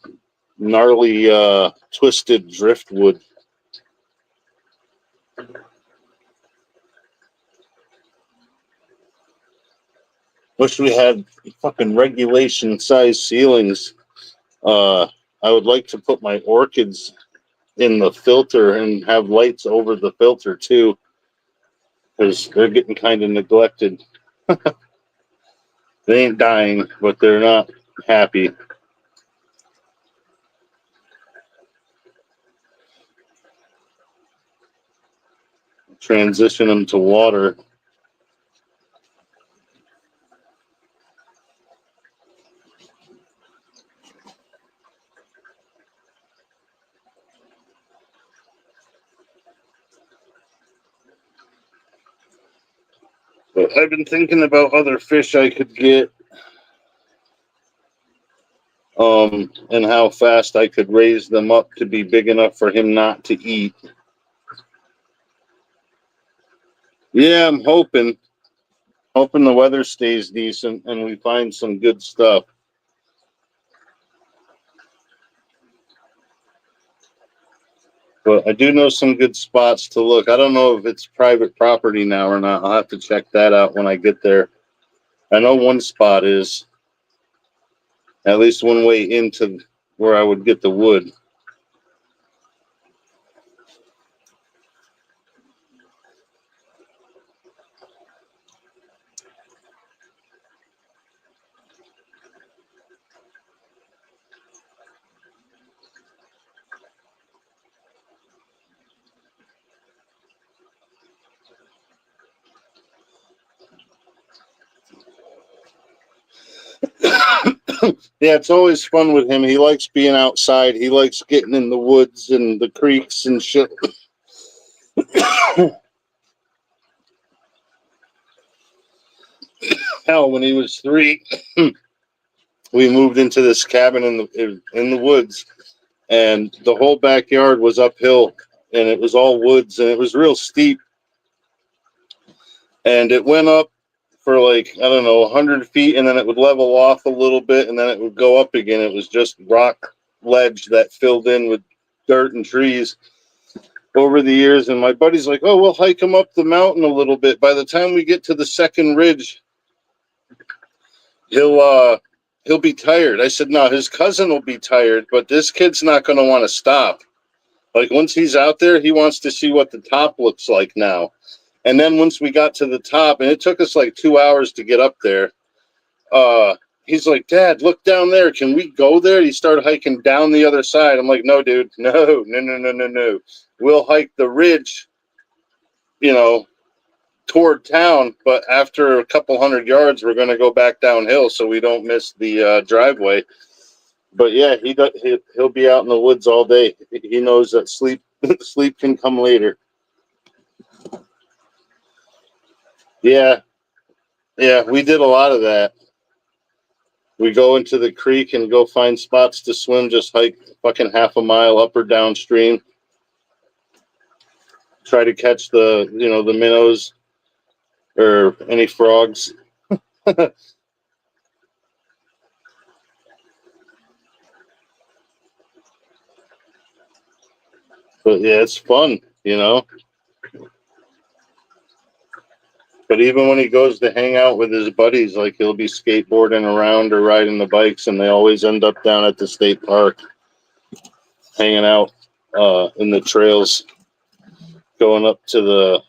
gnarly, twisted driftwood. Wish we had fucking regulation size ceilings. Uh, I would like to put my orchids in the filter and have lights over the filter too, because they're getting kind of neglected. They ain't dying, but they're not happy. Transition them to water. But I've been thinking about other fish I could get, and how fast I could raise them up to be big enough for him not to eat. Yeah, I'm hoping the weather stays decent and we find some good stuff. But I do know some good spots to look. I don't know if it's private property now or not. I'll have to check that out when I get there. I know one spot is at least one way into where I would get the wood. Yeah, it's always fun with him. He likes being outside. He likes getting in the woods and the creeks and shit. Hell, when he was 3, we moved into this cabin in the woods, and the whole backyard was uphill, and it was all woods, and it was real steep, and it went up for like, I don't know, 100 feet, and then it would level off a little bit, and then it would go up again. It was just rock ledge that filled in with dirt and trees over the years. And my buddy's like, oh, we'll hike him up the mountain a little bit. By the time we get to the second ridge, he'll be tired. I said, no, his cousin will be tired, but this kid's not going to want to stop. Like, once he's out there, he wants to see what the top looks like now. And then once we got to the top, and it took us like 2 hours to get up there, he's like, Dad, look down there. Can we go there? He started hiking down the other side. I'm like, no, dude, no. We'll hike the ridge, toward town, but after a couple hundred yards, we're going to go back downhill so we don't miss the driveway. But yeah, he'll be out in the woods all day. He knows that sleep can come later. Yeah, we did a lot of that. We go into the creek and go find spots to swim, just hike fucking half a mile up or downstream. Try to catch the minnows or any frogs. But yeah, it's fun. But even when he goes to hang out with his buddies, like he'll be skateboarding around or riding the bikes, and they always end up down at the state park, hanging out in the trails, going up to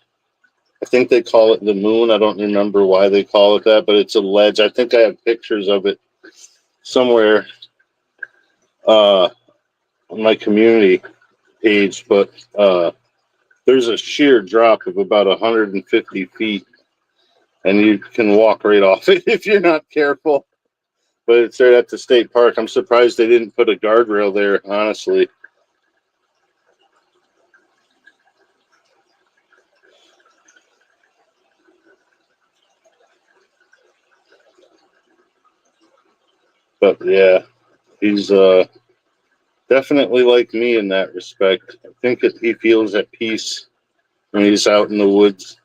I think they call it the moon. I don't remember why they call it that, but it's a ledge. I think I have pictures of it somewhere on my community page, but there's a sheer drop of about 150 feet, and you can walk right off it if you're not careful. But it's right at the state park. I'm surprised they didn't put a guardrail there, honestly. But yeah, he's definitely like me in that respect. I think that he feels at peace when he's out in the woods.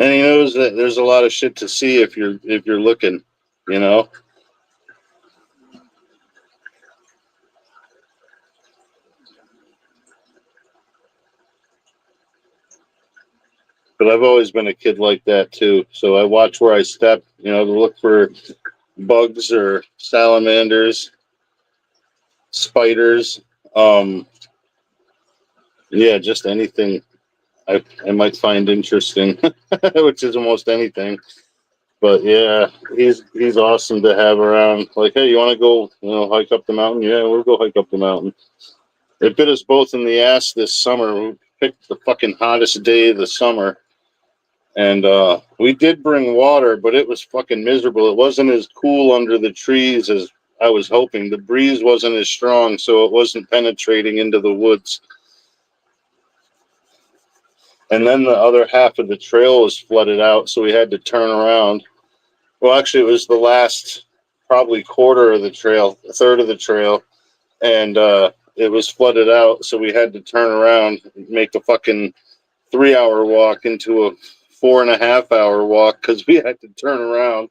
And he knows that there's a lot of shit to see if you're looking, you know. But I've always been a kid like that too. So I watch where I step, you know, to look for bugs or salamanders, spiders, um, yeah, just anything I might find interesting, which is almost anything. But yeah, he's awesome to have around. Like, hey, you want to go, you know, hike up the mountain? Yeah, we'll go hike up the mountain. It bit us both in the ass this summer. We picked the fucking hottest day of the summer, and we did bring water, but it was fucking miserable. It wasn't as cool under the trees as I was hoping. The breeze wasn't as strong, so it wasn't penetrating into the woods. And then the other half of the trail was flooded out, so we had to turn around. Well, actually, it was the last probably quarter of the trail, a third of the trail, and it was flooded out, so we had to turn around and make the fucking 3 hour walk into a 4.5 hour walk because we had to turn around.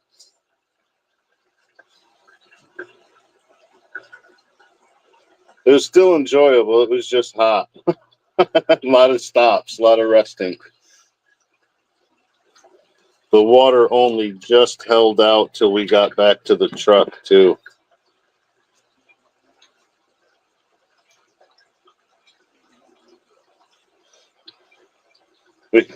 It was still enjoyable. It was just hot. A lot of stops, a lot of resting. The water only just held out till we got back to the truck, too. We,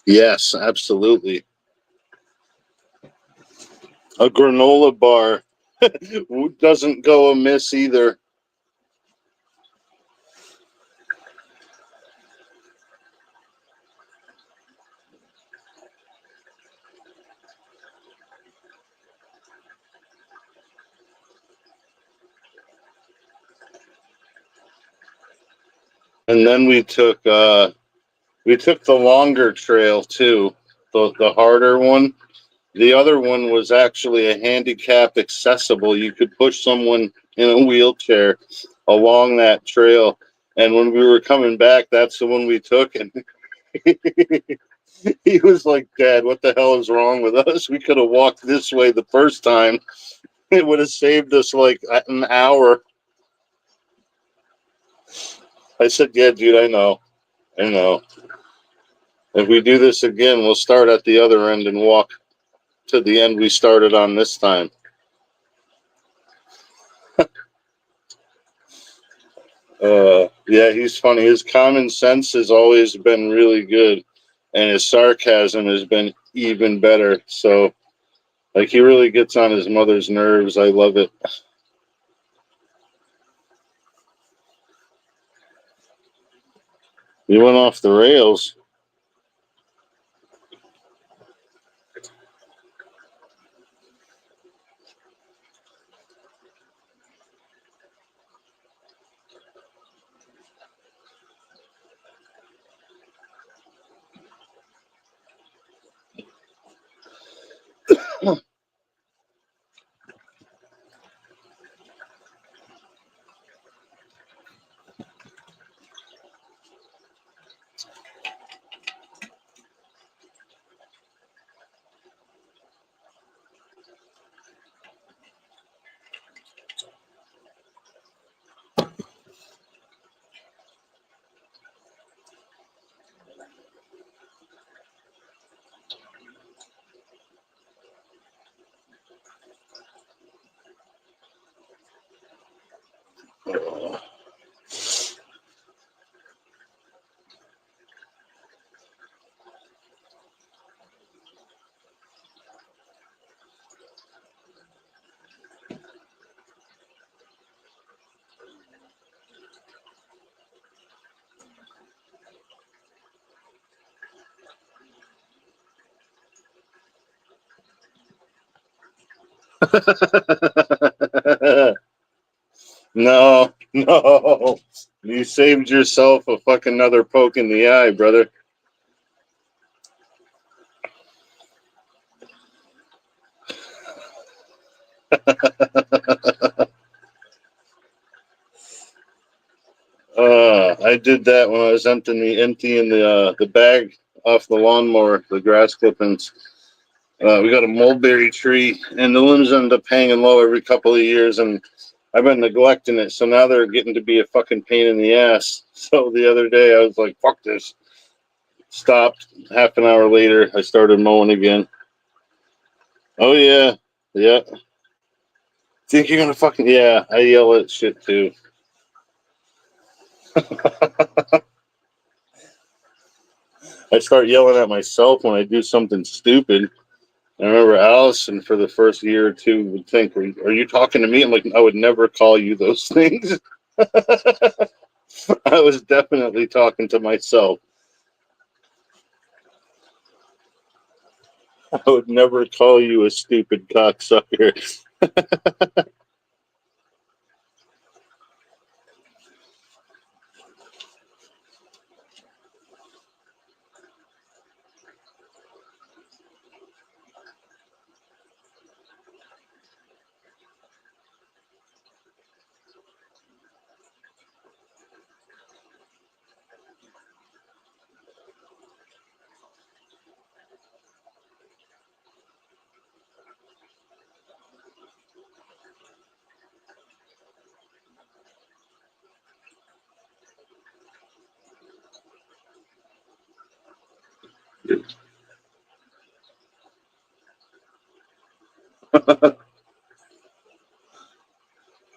yes, absolutely. A granola bar doesn't go amiss either. And then we took the longer trail too, the harder one. The other one was actually a handicap accessible. You could push someone in a wheelchair along that trail. And when we were coming back, that's the one we took. And he was like, Dad, what the hell is wrong with us? We could have walked this way the first time. It would have saved us like an hour. I said, yeah, dude, I know. I know. If we do this again, we'll start at the other end and walk to the end we started on this time. Yeah, he's funny. His common sense has always been really good, and his sarcasm has been even better. So, like, he really gets on his mother's nerves. I love it. He went off the rails. No, no. You saved yourself a fucking another poke in the eye, brother. I did that when I was emptying the bag off the lawnmower, the grass clippings. We got a mulberry tree, and the limbs end up hanging low every couple of years, and I've been neglecting it, so now they're getting to be a fucking pain in the ass. So the other day, I was like, "Fuck this!" Stopped. Half an hour later, I started mowing again. Oh yeah, yeah. Think you're gonna fucking yeah? I yell at shit too. I start yelling at myself when I do something stupid. I remember Allison for the first year or two would think, "Are you talking to me?" I'm like, "I would never call you those things." I was definitely talking to myself. I would never call you a stupid cocksucker.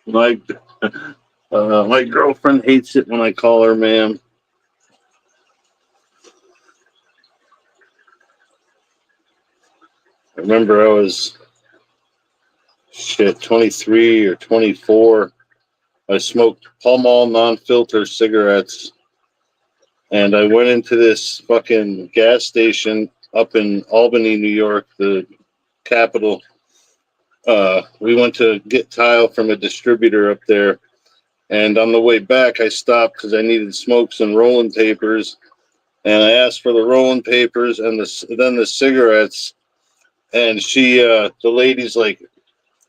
my my girlfriend hates it when I call her ma'am. I remember I was 23 or 24. I smoked Pall Mall non-filter cigarettes, and I went into this fucking gas station up in Albany, New York, the capital. We went to get tile from a distributor up there, and on the way back, I stopped because I needed smokes and rolling papers, and I asked for the rolling papers and then the cigarettes, and the lady's like,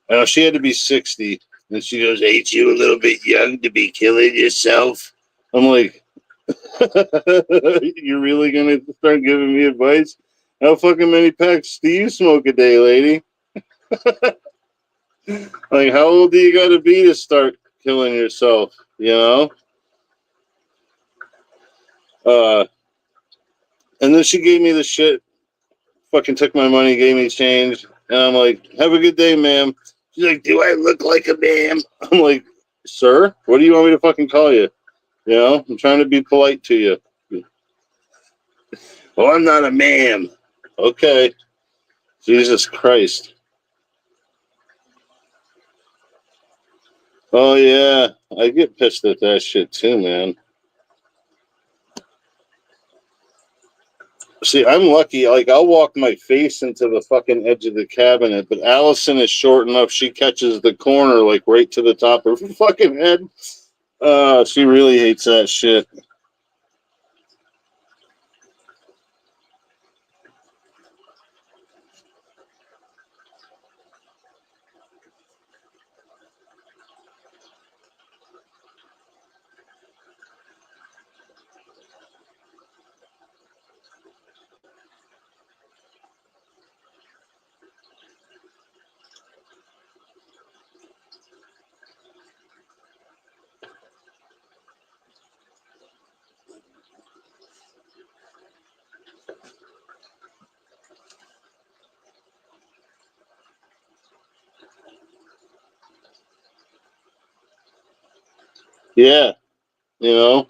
I know she had to be 60, and she goes, "Ain't you a little bit young to be killing yourself?" I'm like, "You're really gonna start giving me advice? How fucking many packs do you smoke a day, lady? Like, how old do you got to be to start killing yourself? You know?" Uh, and then she gave me the shit. Fucking took my money, gave me change, and I'm like, "Have a good day, ma'am." She's like, "Do I look like a ma'am?" I'm like, "Sir, what do you want me to fucking call you? You know, I'm trying to be polite to you." "Well, I'm not a ma'am." Okay. Jesus Christ. Oh yeah, I get pissed at that shit too, man. See, I'm lucky. Like, I'll walk my face into the fucking edge of the cabinet, but Allison is short enough. She catches the corner, like, right to the top of her fucking head. She really hates that shit. Yeah, you know.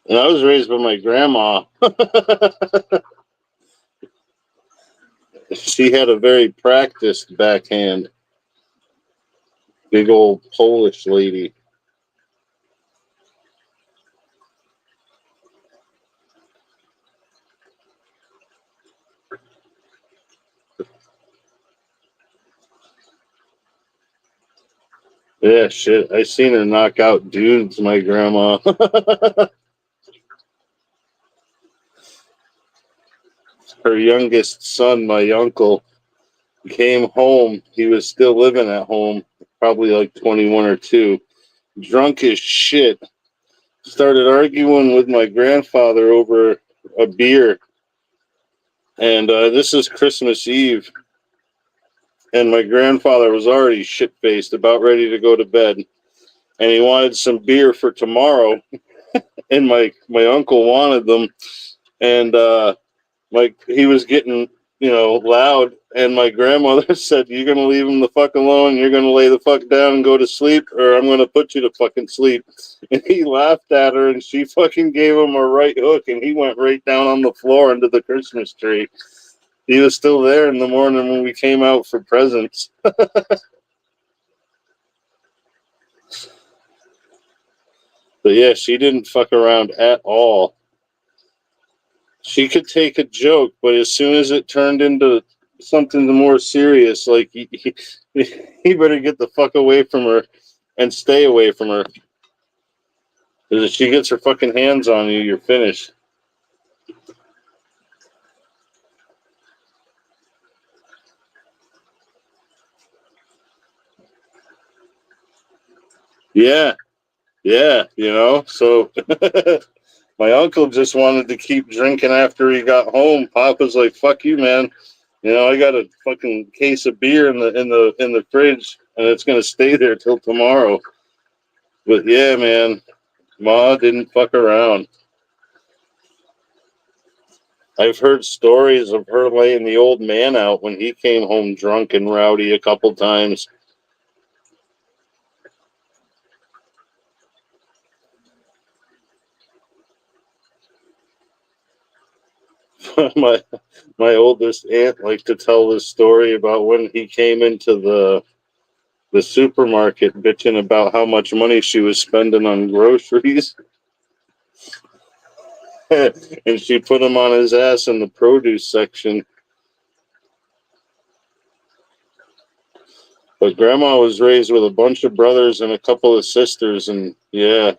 And I was raised by my grandma. She had a very practiced backhand. Big old Polish lady. Yeah, shit. I seen her knock out dudes, my grandma. Her youngest son, my uncle, came home. He was still living at home, probably like 21 or 2. Drunk as shit. Started arguing with my grandfather over a beer. And this is Christmas Eve. And my grandfather was already shit-faced, about ready to go to bed. And he wanted some beer for tomorrow. And my uncle wanted them. And he was getting, loud. And my grandmother said, "You're going to leave him the fuck alone. You're going to lay the fuck down and go to sleep, or I'm going to put you to fucking sleep." And he laughed at her, and she fucking gave him a right hook, and he went right down on the floor under the Christmas tree. He was still there in the morning when we came out for presents. But yeah, she didn't fuck around at all. She could take a joke, but as soon as it turned into something more serious, like he better get the fuck away from her and stay away from her. Because if she gets her fucking hands on you, you're finished. Yeah, yeah, So my uncle just wanted to keep drinking after he got home. Papa's like, "Fuck you, man. I got a fucking case of beer in the fridge, and it's gonna stay there till tomorrow." But yeah, man, Ma didn't fuck around. I've heard stories of her laying the old man out when he came home drunk and rowdy a couple times. my my oldest aunt liked to tell this story about when he came into the supermarket bitching about how much money she was spending on groceries. And she put him on his ass in the produce section. But grandma was raised with a bunch of brothers and a couple of sisters, and yeah,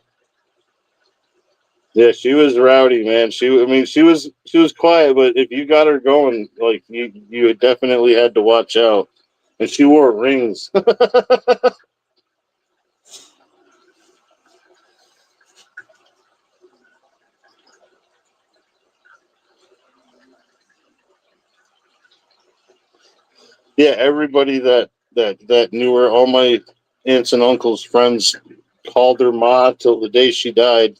she was rowdy, man. She was quiet, but if you got her going, like you definitely had to watch out. And she wore rings. Yeah, everybody that knew her, all my aunts and uncles' friends called her Ma till the day she died.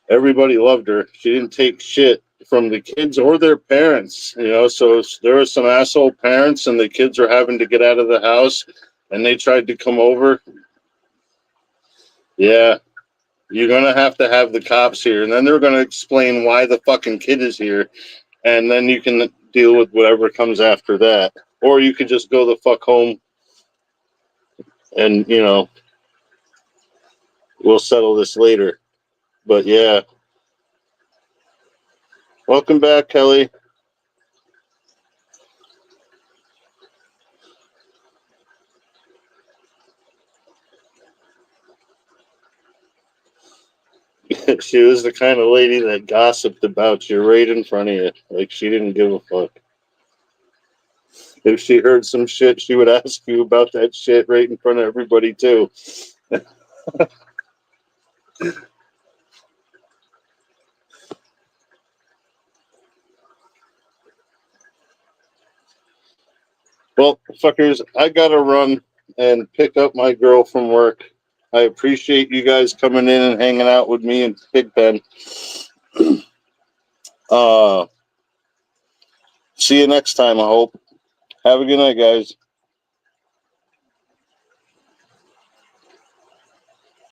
Everybody loved her. She didn't take shit from the kids or their parents, So there were some asshole parents, and the kids were having to get out of the house, and they tried to come over. Yeah, you're gonna have to have the cops here, and then they're gonna explain why the fucking kid is here, and then you can deal with whatever comes after that, or you could just go the fuck home, and we'll settle this later. But yeah, welcome back, Kelly. She was the kind of lady that gossiped about you right in front of you. Like, she didn't give a fuck. If she heard some shit, she would ask you about that shit right in front of everybody, too. Well, fuckers, I gotta run and pick up my girl from work. I appreciate you guys coming in and hanging out with me and Pigpen. Uh, See you next time, I hope. Have a good night, guys.